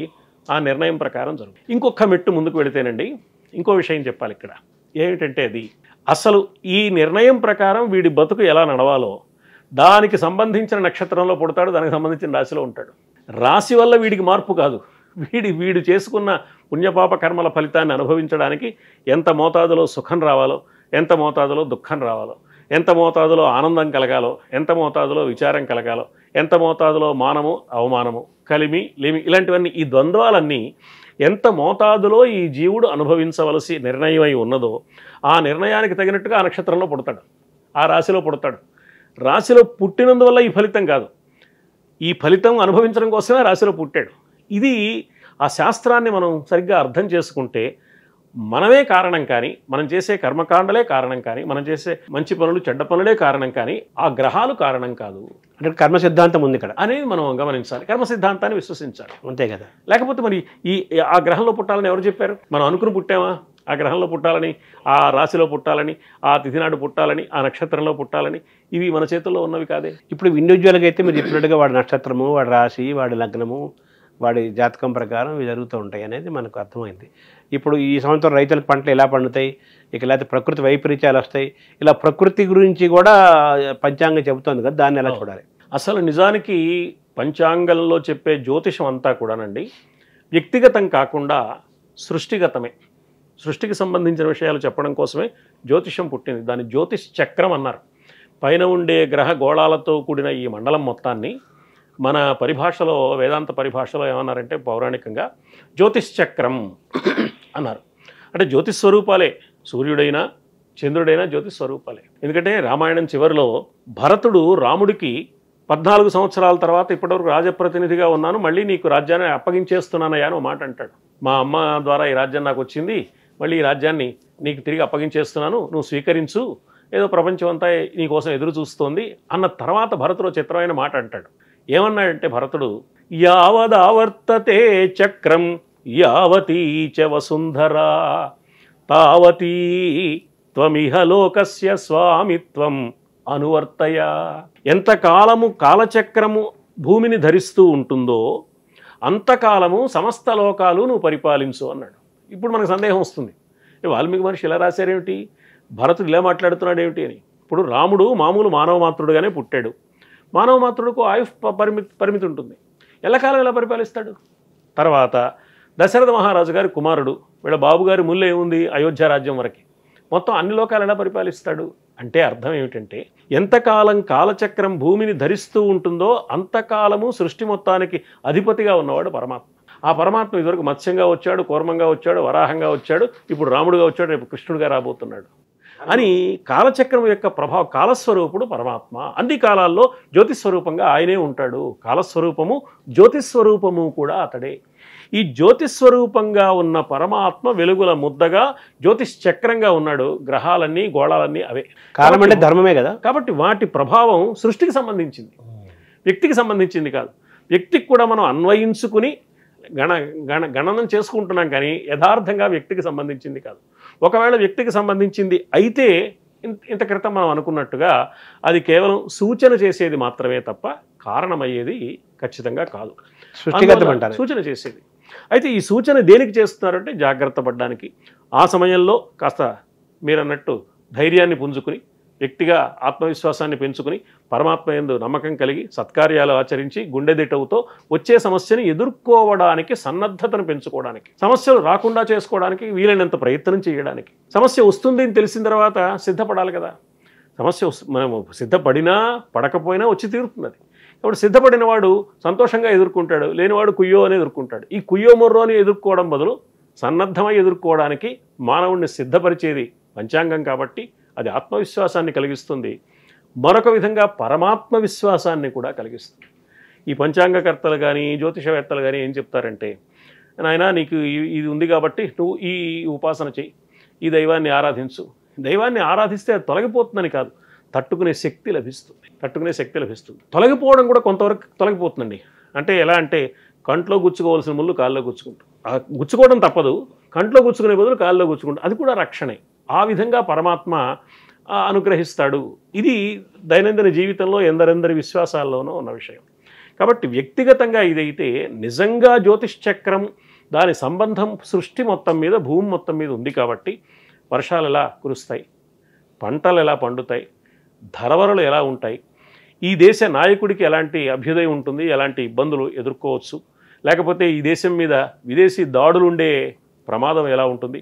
ఆ నిర్ణయం ప్రకారం జరుగుతుంది. ఇంకొక మెట్టు ముందుకు వెళితేనండి ఇంకో విషయం చెప్పాలి ఇక్కడ. ఏమిటంటే అది అసలు ఈ నిర్ణయం ప్రకారం వీడి బతుకు ఎలా నడవాలో దానికి సంబంధించిన నక్షత్రంలో పుడతాడు, దానికి సంబంధించిన రాశిలో ఉంటాడు. రాశి వల్ల వీడికి మార్పు కాదు, వీడు చేసుకున్న పుణ్యపాప కర్మల ఫలితాన్ని అనుభవించడానికి ఎంత మోతాదులో సుఖం రావాలో, ఎంత మోతాదులో దుఃఖం రావాలో, ఎంత మోతాదులో ఆనందం కలగాలో, ఎంత మోతాదులో విచారం కలగాలో, ఎంత మోతాదులో మానము అవమానము, కలిమి లేమి, ఇలాంటివన్నీ ఈ ద్వంద్వాలన్నీ ఎంత మోతాదులో ఈ జీవుడు అనుభవించవలసి నిర్ణయమై ఉన్నదో ఆ నిర్ణయానికి తగినట్టుగా ఆ నక్షత్రంలో పుడతాడు, ఆ రాశిలో పుడతాడు. రాశిలో పుట్టినందువల్ల ఈ ఫలితం కాదు, ఈ ఫలితం అనుభవించడం కోసమే రాశిలో పుట్టాడు. ఇది ఆ శాస్త్రాన్ని మనం సరిగ్గా అర్థం చేసుకుంటే మనమే కారణం కానీ, మనం చేసే కర్మకాండలే కారణం కానీ, మనం చేసే మంచి పనులు చెడ్డ పనులే కారణం కానీ ఆ గ్రహాలు కారణం కాదు. అంటే కర్మ సిద్ధాంతం ఉంది ఇక్కడ అనేది మనం గమనించాలి, కర్మ సిద్ధాంతాన్ని విశ్వసించాలి. అంతే కదా. లేకపోతే మరి ఆ గ్రహంలో పుట్టాలని ఎవరు చెప్పారు? మనం అనుకుని పుట్టామా ఆ గ్రహంలో పుట్టాలని, ఆ రాశిలో పుట్టాలని, ఆ తిథినాడు పుట్టాలని, ఆ నక్షత్రంలో పుట్టాలని? ఇవి మన చేతుల్లో ఉన్నవి కాదే. ఇప్పుడు ఇండివిజువల్గా అయితే మీరు చెప్పినట్టుగా వాడి నక్షత్రము, వాడి రాశి, వాడి లగ్నము, వాడి జాతకం ప్రకారం ఇవి జరుగుతూ ఉంటాయి అనేది మనకు అర్థమైంది. ఇప్పుడు ఈ సంవత్సరం రైతులకు పంటలు ఎలా పండుతాయి, ఇక లేకపోతే ప్రకృతి వైపరీత్యాలు వస్తాయి, ఇలా ప్రకృతి గురించి కూడా పంచాంగం చెబుతోంది కదా, దాన్ని ఎలా చూడాలి? అసలు నిజానికి పంచాంగంలో చెప్పే జ్యోతిషం అంతా కూడానండి వ్యక్తిగతం కాకుండా సృష్టిగతమే. సృష్టికి సంబంధించిన విషయాలు చెప్పడం కోసమే జ్యోతిషం పుట్టింది. దాన్ని జ్యోతిష్ చక్రం అన్నారు. పైన ఉండే గ్రహ గోళాలతో కూడిన ఈ మండలం మొత్తాన్ని మన పరిభాషలో, వేదాంత పరిభాషలో ఏమన్నారంటే పౌరాణికంగా జ్యోతిష్ చక్రం అన్నారు. అంటే జ్యోతిష్ స్వరూపాలే, సూర్యుడైనా చంద్రుడైనా జ్యోతిష్ స్వరూపాలే. ఎందుకంటే రామాయణం చివరిలో భరతుడు రాముడికి 14 సంవత్సరాల తర్వాత ఇప్పటివరకు రాజప్రతినిధిగా ఉన్నాను, మళ్ళీ నీకు రాజ్యాన్ని అప్పగించేస్తున్నానయ్యా అని ఒక మాట అంటాడు. మా అమ్మ ద్వారా ఈ రాజ్యం నాకు వచ్చింది, మళ్ళీ ఈ రాజ్యాన్ని నీకు తిరిగి అప్పగించేస్తున్నాను, నువ్వు స్వీకరించు, ఏదో ప్రపంచం అంతా నీకోసం ఎదురు చూస్తోంది అన్న తర్వాత భరతుడు చిత్రమైన మాట అంటాడు. ఏమన్నాడంటే భరతుడు, యావదావర్తతే చక్రం యావతీ చ వసుంధరా తావతీ త్వమిహ లోకస్య స్వామిత్వం అనువర్తయ. ఎంతకాలము కాలచక్రము భూమిని ధరిస్తూ ఉంటుందో అంతకాలము సమస్త లోకాలు నువ్వు పరిపాలించు అన్నాడు. ఇప్పుడు మనకు సందేహం వస్తుంది, వాల్మీకి మహర్షి ఇలా రాశారేమిటి, భరతుడు ఇలా మాట్లాడుతున్నాడు ఏమిటి అని. ఇప్పుడు రాముడు మామూలు మానవ మాతృడుగానే పుట్టాడు. మానవ మాతృడుకు ఆయుష్ పరిమితి ఉంటుంది, ఎల్లకాలం ఎలా పరిపాలిస్తాడు? తర్వాత దశరథ మహారాజు గారి కుమారుడు, వీళ్ళ బాబుగారి ముళ్ళు ఏముంది, అయోధ్య రాజ్యం వరకు, మొత్తం అన్ని లోకాలు ఎలా పరిపాలిస్తాడు? అంటే అర్థం ఏమిటంటే ఎంతకాలం కాలచక్రం భూమిని ధరిస్తూ ఉంటుందో అంతకాలము సృష్టి మొత్తానికి అధిపతిగా ఉన్నవాడు పరమాత్మ. ఆ పరమాత్మ ఇదివరకు మత్స్యంగా వచ్చాడు, కూర్మంగా వచ్చాడు, వరాహంగా వచ్చాడు, ఇప్పుడు రాముడుగా వచ్చాడు, రేపు కృష్ణుడిగా రాబోతున్నాడు అని కాలచక్రం యొక్క ప్రభావం. కాలస్వరూపుడు పరమాత్మ, అన్ని కాలాల్లో జ్యోతిస్వరూపంగా ఆయనే ఉంటాడు. కాలస్వరూపము జ్యోతిస్వరూపము కూడా అతడే. ఈ జ్యోతిస్వరూపంగా ఉన్న పరమాత్మ వెలుగుల ముద్దగా జ్యోతిష్ చక్రంగా ఉన్నాడు. గ్రహాలన్నీ గోళాలన్నీ అవే. కాలం అంటే ధర్మమే కదా. కాబట్టి వాటి ప్రభావం సృష్టికి సంబంధించింది, వ్యక్తికి సంబంధించింది కాదు. వ్యక్తికి కూడా మనం అన్వయించుకుని గణనం చేసుకుంటున్నాం కానీ యథార్థంగా వ్యక్తికి సంబంధించింది కాదు. ఒకవేళ వ్యక్తికి సంబంధించింది అయితే ఇంత క్రితం మనం అనుకున్నట్టుగా అది కేవలం సూచన చేసేది మాత్రమే తప్ప కారణమయ్యేది ఖచ్చితంగా కాదు. సూచన చేసేది. అయితే ఈ సూచన దేనికి చేస్తున్నారంటే జాగ్రత్త పడడానికి. ఆ సమయంలో కాస్త మీరన్నట్టు ధైర్యాన్ని పుంజుకుని వ్యక్తిగా ఆత్మవిశ్వాసాన్ని పెంచుకుని పరమాత్మ యందు నమ్మకం కలిగి సత్కార్యాలు ఆచరించి గుండెదిటవుతో వచ్చే సమస్యని ఎదుర్కోవడానికి సన్నద్ధతను పెంచుకోవడానికి, సమస్యలు రాకుండా చేసుకోవడానికి వీలైనంత ప్రయత్నం చేయడానికి, సమస్య వస్తుంది అని తెలిసిన తర్వాత సిద్ధపడాలి కదా. సమస్య మనము సిద్ధపడినా పడకపోయినా వచ్చి తీరుతున్నది. కాబట్టి సిద్ధపడిన వాడు సంతోషంగా ఎదుర్కొంటాడు, లేనివాడు కుయ్యో అని ఎదుర్కొంటాడు. ఈ కుయ్యో మొర్రో అని ఎదుర్కోవడం బదులు సన్నద్ధమై ఎదుర్కోవడానికి మానవుడిని సిద్ధపరిచేది పంచాంగం కాబట్టి అది ఆత్మవిశ్వాసాన్ని కలిగిస్తుంది. మరొక విధంగా పరమాత్మ విశ్వాసాన్ని కూడా కలిగిస్తుంది. ఈ పంచాంగకర్తలు కానీ జ్యోతిషవేత్తలు కానీ ఏం చెప్తారంటే, నాయనా నీకు ఇది ఉంది కాబట్టి నువ్వు ఈ ఉపాసన చెయ్యి, ఈ దైవాన్ని ఆరాధించు. దైవాన్ని ఆరాధిస్తే అది తొలగిపోతుందని కాదు, తట్టుకునే శక్తి లభిస్తుంది. తొలగిపోవడం కూడా కొంతవరకు తొలగిపోతుందండి. అంటే ఎలా అంటే కంట్లో గుచ్చుకోవాల్సిన ముళ్ళు కాల్లో గుచ్చుకుంటాం. గుచ్చుకోవడం తప్పదు, కంట్లో గుచ్చుకునే బదులు కాల్లో గుచ్చుకుంటాం, అది కూడా రక్షణే. ఆ విధంగా పరమాత్మ అనుగ్రహిస్తాడు. ఇది దైనందిన జీవితంలో ఎందరెందరి విశ్వాసాల్లోనూ ఉన్న విషయం. కాబట్టి వ్యక్తిగతంగా ఇదైతే నిజంగా జ్యోతిష్చక్రం దాని సంబంధం సృష్టి మొత్తం మీద, భూమి మొత్తం మీద ఉంది కాబట్టి వర్షాలు ఎలా కురుస్తాయి, పంటలు ఎలా పండుతాయి, ధరవరలు ఎలా ఉంటాయి, ఈ దేశ నాయకుడికి ఎలాంటి అభ్యుదయం ఉంటుంది, ఎలాంటి ఇబ్బందులు ఎదుర్కోవచ్చు, లేకపోతే ఈ దేశం మీద విదేశీ దాడులు ఉండే ప్రమాదం ఎలా ఉంటుంది,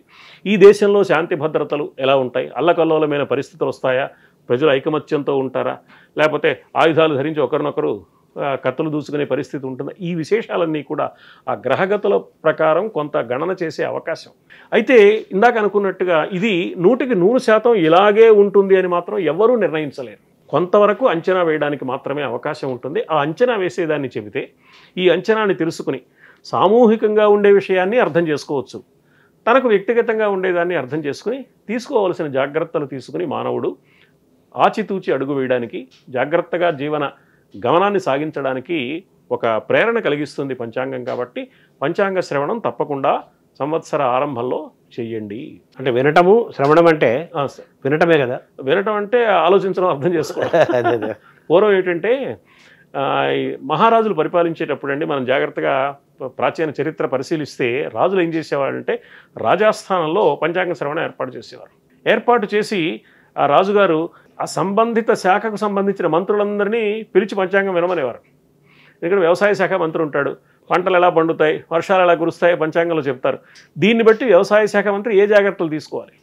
ఈ దేశంలో శాంతి భద్రతలు ఎలా ఉంటాయి, అల్లకల్లోలమైన పరిస్థితులు వస్తాయా, ప్రజలు ఐకమత్యంతో ఉంటారా, లేకపోతే ఆయుధాలు ధరించి ఒకరినొకరు కత్తులు దూసుకునే పరిస్థితి ఉంటుందా, ఈ విశేషాలన్నీ కూడా ఆ గ్రహగతుల ప్రకారం కొంత గణన చేసే అవకాశం. అయితే ఇందాక అనుకున్నట్టుగా ఇది 100% ఇలాగే ఉంటుంది అని మాత్రం ఎవరూ నిర్ణయించలేరు. కొంతవరకు అంచనా వేయడానికి మాత్రమే అవకాశం ఉంటుంది. ఆ అంచనా వేసేదాన్ని చెబితే ఈ అంచనాన్ని తెలుసుకుని సామూహికంగా ఉండే విషయాన్ని అర్థం చేసుకోవచ్చు, తనకు వ్యక్తిగతంగా ఉండేదాన్ని అర్థం చేసుకుని తీసుకోవాల్సిన జాగ్రత్తలు తీసుకుని మానవుడు ఆచితూచి అడుగు వేయడానికి, జాగ్రత్తగా జీవన గమనాన్ని సాగించడానికి ఒక ప్రేరణ కలిగిస్తుంది పంచాంగం. కాబట్టి పంచాంగ శ్రవణం తప్పకుండా సంవత్సర ఆరంభంలో చెయ్యండి. అంటే వినటము, శ్రవణం అంటే వినటమే కదా. వినటం అంటే ఆలోచించడం, అర్థం చేసుకోవాలి. పూర్వం ఏంటంటే మహారాజులు పరిపాలించేటప్పుడు అండి, మనం జాగ్రత్తగా ప్రాచీన చరిత్ర పరిశీలిస్తే రాజులు ఏం చేసేవారంటే రాజాస్థానంలో పంచాంగ శ్రవణం ఏర్పాటు చేసేవారు. ఏర్పాటు చేసి ఆ రాజుగారు ఆ సంబంధిత శాఖకు సంబంధించిన మంత్రులందరినీ పిలిచి పంచాంగం వినమనేవారు. ఇక్కడ వ్యవసాయ శాఖ మంత్రి ఉంటాడు, పంటలు ఎలా పండుతాయి, వర్షాలు ఎలా కురుస్తాయో పంచాంగంలో చెప్తారు. దీన్ని బట్టి వ్యవసాయ శాఖ మంత్రి ఏ జాగ్రత్తలు తీసుకోవాలి.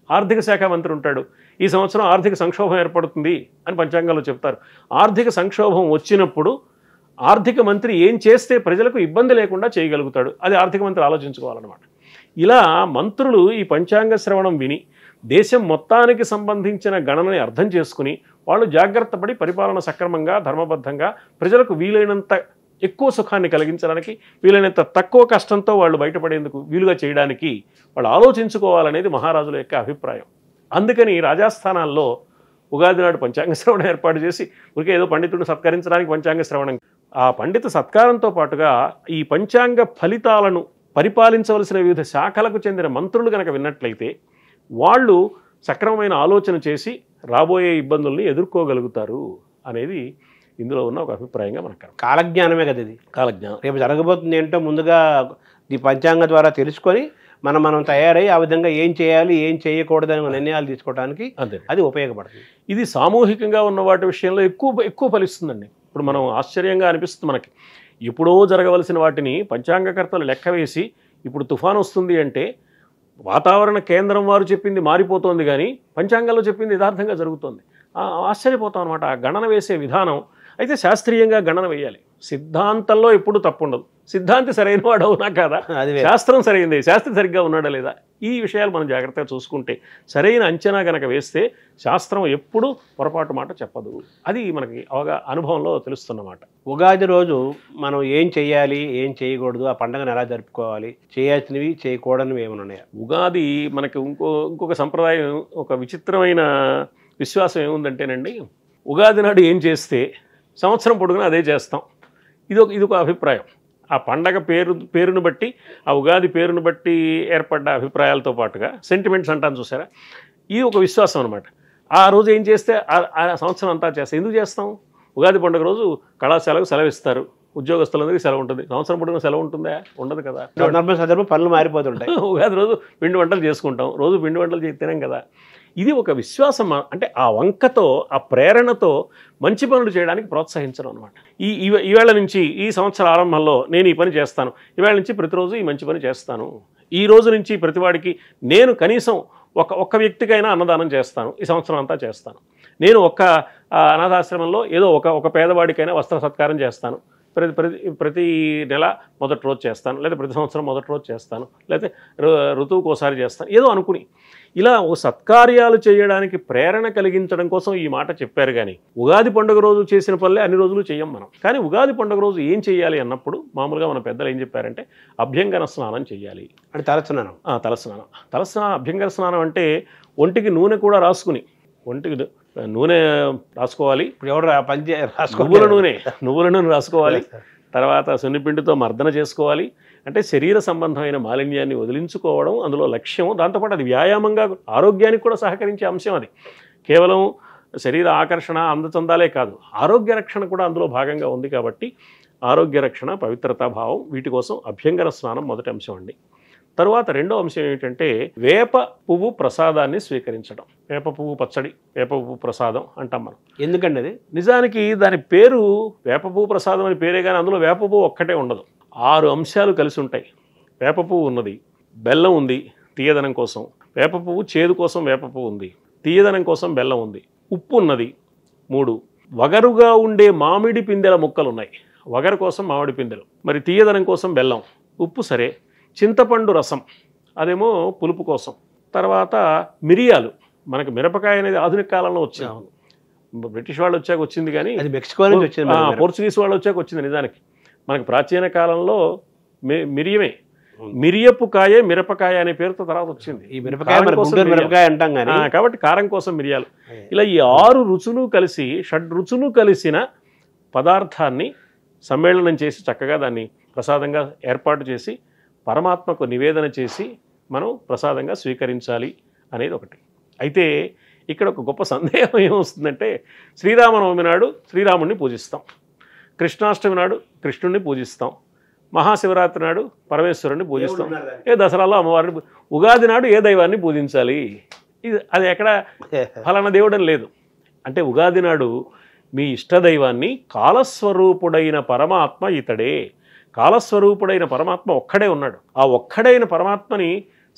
ఆర్థిక శాఖ మంత్రి ఉంటాడు, ఈ సంవత్సరం ఆర్థిక సంక్షోభం ఏర్పడుతుంది అని పంచాంగంలో చెప్తారు. ఆర్థిక సంక్షోభం వచ్చినప్పుడు ఆర్థిక మంత్రి ఏం చేస్తే ప్రజలకు ఇబ్బంది లేకుండా చేయగలుగుతాడు, అది ఆర్థిక మంత్రి ఆలోచించుకోవాలన్నమాట. ఇలా మంత్రులు ఈ పంచాంగ శ్రవణం విని దేశం మొత్తానికి సంబంధించిన గణనని అర్థం చేసుకుని వాళ్ళు జాగ్రత్త పడి పరిపాలన సక్రమంగా ధర్మబద్ధంగా ప్రజలకు వీలైనంత ఎక్కువ సుఖాన్ని కలిగించడానికి, వీలైనంత తక్కువ కష్టంతో వాళ్ళు బయటపడేందుకు వీలుగా చేయడానికి వాళ్ళు ఆలోచించుకోవాలనేది మహారాజుల యొక్క అభిప్రాయం. అందుకని రాజాస్థానాల్లో ఉగాది నాడు పంచాంగ శ్రవణం ఏర్పాటు చేసి ఊరికే ఏదో పండితుడిని సత్కరించడానికి పంచాంగ శ్రవణం, ఆ పండిత సత్కారంతో పాటుగా ఈ పంచాంగ ఫలితాలను పరిపాలించవలసిన వివిధ శాఖలకు చెందిన మంత్రులు కనుక విన్నట్లయితే వాళ్ళు సక్రమమైన ఆలోచన చేసి రాబోయే ఇబ్బందుల్ని ఎదుర్కోగలుగుతారు అనేది ఇందులో ఉన్న ఒక అభిప్రాయంగా మనకు. కాలజ్ఞానమే కదా ఇది. కాలజ్ఞానం రేపు జరగబోతుంది ఏంటో ముందుగా ఈ పంచాంగం ద్వారా తెలుసుకొని మనం తయారై ఆ విధంగా ఏం చేయాలి, ఏం చేయకూడదని నిర్ణయాలు తీసుకోవడానికి అది ఉపయోగపడుతుంది. ఇది సామూహికంగా ఉన్న వాటి విషయంలో ఎక్కువ ఫలిస్తుందండి. ఇప్పుడు మనం ఆశ్చర్యంగా అనిపిస్తుంది మనకి, ఎప్పుడో జరగవలసిన వాటిని పంచాంగకర్తలు లెక్క వేసి ఇప్పుడు తుఫాను వస్తుంది అంటే వాతావరణ కేంద్రం వారు చెప్పింది మారిపోతుంది, కానీ పంచాంగంలో చెప్పింది యథార్థంగా జరుగుతుంది. ఆశ్చర్యపోతాం అనమాట ఆ గణన వేసే విధానం. అయితే శాస్త్రీయంగా గణన వేయాలి, సిద్ధాంతంలో ఎప్పుడు తప్పు ఉండదు. సిద్ధాంతి సరైన వాడు అవునా కాదా, శాస్త్రం సరైనది, శాస్త్రి సరిగ్గా ఉన్నాడా లేదా, ఈ విషయాలు మనం జాగ్రత్తగా చూసుకుంటే సరైన అంచనా గనక వేస్తే శాస్త్రం ఎప్పుడు పొరపాటు మాట చెప్పదు. అది మనకి అనుభవంలో తెలుస్తున్నమాట. ఉగాది రోజు మనం ఏం చేయాలి, ఏం చేయకూడదు, ఆ పండుగను ఎలా జరుపుకోవాలి, చేయాల్సినవి చేయకూడనివి ఏమైనా ఉన్నాయా? ఉగాది మనకి ఇంకొక సంప్రదాయం, ఒక విచిత్రమైన విశ్వాసం ఏముందంటేనండి, ఉగాది నాడు ఏం చేస్తే సంవత్సరం పొడుగునా అదే చేస్తాం. ఇది ఒక అభిప్రాయం. ఆ పండగ పేరును బట్టి, ఆ ఉగాది పేరును బట్టి ఏర్పడ్డ అభిప్రాయాలతో పాటుగా సెంటిమెంట్స్ అంటాను చూసారా, ఇది ఒక విశ్వాసం అనమాట. ఆ రోజు ఏం చేస్తే ఆ సంవత్సరం అంతా చేస్తాం. ఎందుకు చేస్తాం? ఉగాది పండుగ రోజు కళాశాలకు సెలవు ఇస్తారు, ఉద్యోగస్తులందరికీ సెలవు ఉంటుంది. సంవత్సరం పొడుగున సెలవు ఉంటుందా? ఉండదు కదా. సందర్భం పనులు మారిపోతుంటాయి. ఉగాది రోజు పిండి వంటలు చేసుకుంటాం, రోజు పిండి వంటలు తినాం కదా. ఇది ఒక విశ్వాసం, అంటే ఆ వంకతో ఆ ప్రేరణతో మంచి పనులు చేయడానికి ప్రోత్సహించడం అనమాట. ఈవేళ నుంచి ఈ సంవత్సర ఆరంభంలో నేను ఈ పని చేస్తాను, ఈవేళ నుంచి ప్రతిరోజు ఈ మంచి పని చేస్తాను, ఈ రోజు నుంచి ప్రతివాడికి నేను కనీసం ఒక్క వ్యక్తికైనా అన్నదానం చేస్తాను, ఈ సంవత్సరం అంతా చేస్తాను, నేను అనాథాశ్రమంలో ఏదో ఒక పేదవాడికైనా వస్త్ర సత్కారం చేస్తాను, ప్రతి నెల మొదటి రోజు చేస్తాను, లేదా ప్రతి సంవత్సరం మొదటి రోజు చేస్తాను, లేకపోతే ఋతువుకు ఒకసారి చేస్తాను, ఏదో అనుకుని ఇలా ఓ సత్కార్యాలు చేయడానికి ప్రేరణ కలిగించడం కోసం ఈ మాట చెప్పారు. కానీ ఉగాది పండుగ రోజు చేసిన పనులే అన్ని రోజులు చెయ్యం మనం. కానీ ఉగాది పండుగ రోజు ఏం చేయాలి అన్నప్పుడు మామూలుగా మన పెద్దలు ఏం చెప్పారంటే అభ్యంగన స్నానం చేయాలి అంటే తలస్నానం. అభ్యంగన స్నానం అంటే ఒంటికి నూనె కూడా రాసుకుని, ఒంటికి నూనె రాసుకోవాలి. ఇప్పుడు ఎవరు నువ్వుల నూనె రాసుకోవాలి. తర్వాత సున్నిపిండితో మర్దన చేసుకోవాలి. అంటే శరీర సంబంధమైన మాలిన్యాన్ని వదిలించుకోవడం అందులో లక్ష్యం. దాంతోపాటు అది వ్యాయామంగా ఆరోగ్యానికి కూడా సహకరించే అంశం. అది కేవలం శరీర ఆకర్షణ అందచందాలే కాదు, ఆరోగ్య రక్షణ కూడా అందులో భాగంగా ఉంది. కాబట్టి ఆరోగ్య రక్షణ, పవిత్రతా భావం, వీటి కోసం అభ్యంగన స్నానం మొదటి అంశం అండి. తరువాత రెండో అంశం ఏమిటంటే వేప పువ్వు ప్రసాదాన్ని స్వీకరించడం. వేప పువ్వు పచ్చడి, వేప పువ్వు ప్రసాదం అంటాం మనం. ఎందుకండి అది నిజానికి దాని పేరు వేప పువ్వు ప్రసాదం అని పేరే, కానీ అందులో వేప పువ్వు ఒక్కటే ఉండదు, 6 అంశాలు కలిసి ఉంటాయి. వేప పువ్వు ఉన్నది, బెల్లం ఉంది తీయదనం కోసం, వేప పువ్వు చేదు కోసం వేప పువ్వు ఉంది, తీయదనం కోసం బెల్లం ఉంది, ఉప్పు ఉన్నది 3, వగరుగా ఉండే మామిడి పిందెల ముక్కలు ఉన్నాయి, వగరు కోసం మామిడి పిందెలు, మరి తీయదనం కోసం బెల్లం, ఉప్పు సరే, చింతపండు రసం అదేమో పులుపు కోసం, తర్వాత మిరియాలు. మనకి మిరపకాయ అనేది ఆధునిక కాలంలో వచ్చింది, బ్రిటిష్ వాళ్ళు వచ్చాక వచ్చింది, కానీ అది మెక్సికో నుంచి వచ్చింది, పోర్చుగీస్ వాళ్ళు వచ్చాక వచ్చింది. నిజానికి మనకి ప్రాచీన కాలంలో మిరియమే, మిరియపు కాయ, మిరపకాయ అనే పేరుతో తర్వాత వచ్చింది. ఈ మిరపకాయ అంటాం కానీ, కాబట్టి కారం కోసం మిరియాలు. ఇలా ఈ 6 రుచులు కలిసి, 6 రుచులు కలిసిన పదార్థాన్ని సమ్మేళనం చేసి చక్కగా దాన్ని ప్రసాదంగా ఏర్పాటు చేసి పరమాత్మకు నివేదన చేసి మనం ప్రసాదంగా స్వీకరించాలి అనేది ఒకటి. అయితే ఇక్కడ ఒక గొప్ప సందేహం ఏమొస్తుందంటే, శ్రీరామనవమి నాడు శ్రీరాముడిని పూజిస్తాం, కృష్ణాష్టమి నాడు కృష్ణుడిని పూజిస్తాం, మహాశివరాత్రి నాడు పరమేశ్వరుడిని పూజిస్తాం, దసరాలో అమ్మవారిని, ఉగాది నాడు ఏ దైవాన్ని పూజించాలి, అది ఎక్కడ ఫలానా దేవుడు అని లేదు. అంటే ఉగాది నాడు మీ ఇష్టదైవాన్ని కాలస్వరూపుడైన పరమాత్మ ఇతడే, కాలస్వరూపుడైన పరమాత్మ ఒక్కడే ఉన్నాడు. ఆ ఒక్కడైన పరమాత్మని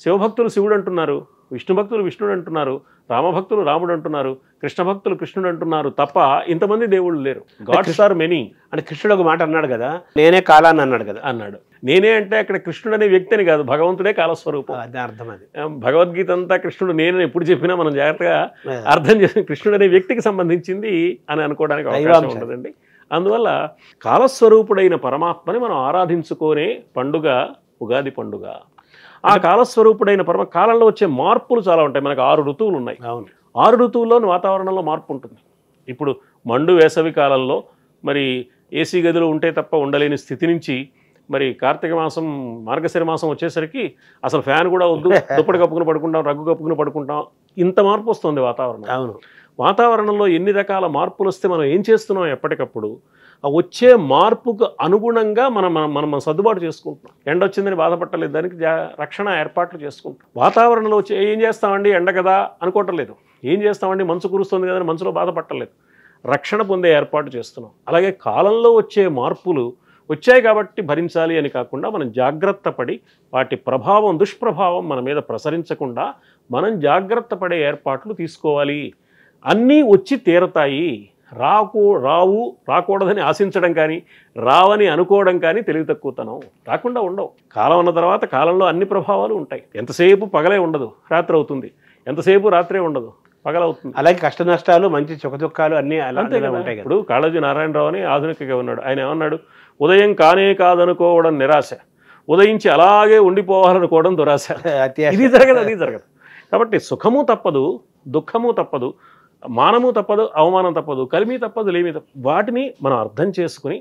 శివభక్తులు శివుడు అంటున్నారు, విష్ణు భక్తులు విష్ణుడు అంటున్నారు, రామభక్తులు రాముడు అంటున్నారు, కృష్ణ భక్తులు కృష్ణుడు అంటున్నారు తప్ప ఇంతమంది దేవుళ్ళు లేరు. Gods are many. అంటే కృష్ణుడు ఒక మాట అన్నాడు కదా, నేనే కాలాన్ని అన్నాడు కదా, అన్నాడు. నేనే అంటే అక్కడ కృష్ణుడు అనే వ్యక్తిని కాదు, భగవంతుడే కాలస్వరూపం. అదే అర్థం. అది భగవద్గీత అంతా కృష్ణుడు నేనని ఎప్పుడు చెప్పినా మనం జాగ్రత్తగా అర్థం చేసి కృష్ణుడు అనే వ్యక్తికి సంబంధించింది అని అనుకోవడానికి అవకాశం ఉండదండి. అందువల్ల కాలస్వరూపుడైన పరమాత్మని మనం ఆరాధించుకునే పండుగ ఉగాది పండుగ. ఆ కాలస్వరూపుడైన కాలంలో వచ్చే మార్పులు చాలా ఉంటాయి. మనకు 6 ఋతువులు ఉన్నాయి. 6 ఋతువుల్లోని వాతావరణంలో మార్పు ఉంటుంది. ఇప్పుడు మండు వేసవి కాలంలో మరి ఏసీ గదిలో ఉంటే తప్ప ఉండలేని స్థితి నుంచి మరి కార్తీక మాసం, మార్గశిర మాసం వచ్చేసరికి అసలు ఫ్యాన్ కూడా వద్దు, దుప్పటి కప్పుకుని పడుకుంటాం, రగ్గు కప్పుకుని పడుకుంటాం, ఇంత మార్పు వస్తుంది వాతావరణం. అవును, వాతావరణంలో ఎన్ని రకాల మార్పులు వస్తే మనం ఏం చేస్తున్నాం, ఎప్పటికప్పుడు ఆ వచ్చే మార్పుకు అనుగుణంగా మనం సర్దుబాటు చేసుకుంటున్నాం. ఎండ వచ్చిందని బాధపడలేదు, దానికి రక్షణ ఏర్పాట్లు చేసుకుంటాం. వాతావరణంలో వచ్చి ఏం చేస్తామండి, ఎండ కదా అనుకోవట్లేదు, ఏం చేస్తామండి మంచు కురుస్తుంది కదా మంచులో బాధపడలేదు, రక్షణ పొందే ఏర్పాటు చేస్తున్నాం. అలాగే కాలంలో వచ్చే మార్పులు వచ్చాయి కాబట్టి భరించాలి అని కాకుండా మనం జాగ్రత్త పడి వాటి ప్రభావం, దుష్ప్రభావం మన మీద ప్రసరించకుండా మనం జాగ్రత్త పడే ఏర్పాట్లు తీసుకోవాలి. అన్నీ వచ్చి తీరతాయి, రాకూడదని ఆశించడం కానీ, రావని అనుకోవడం కానీ తెలివి తక్కువతనం. రాకుండా ఉండవు. కాలం అన్న తర్వాత కాలంలో అన్ని ప్రభావాలు ఉంటాయి. ఎంతసేపు పగలే ఉండదు, రాత్రి అవుతుంది, ఎంతసేపు రాత్రే ఉండదు, పగలవుతుంది. అలాగే కష్ట నష్టాలు, మంచి సుఖదుఖాలు అన్నీ అలాంటి ఉంటాయి. ఇప్పుడు కాళోజీ నారాయణరావు అని ఆధునికగా ఉన్నాడు. ఆయన ఏమన్నాడు, ఉదయం కానే కాదనుకోవడం నిరాశ, ఉదయించి అలాగే ఉండిపోవాలనుకోవడం దురాశ. ఇది జరగదు, అది జరగదు. కాబట్టి సుఖము తప్పదు, దుఃఖము తప్పదు, మానము తప్పదు, అవమానం తప్పదు, కలిమి తప్పదు, లేమి తప్పదు. వాటిని మనం అర్థం చేసుకుని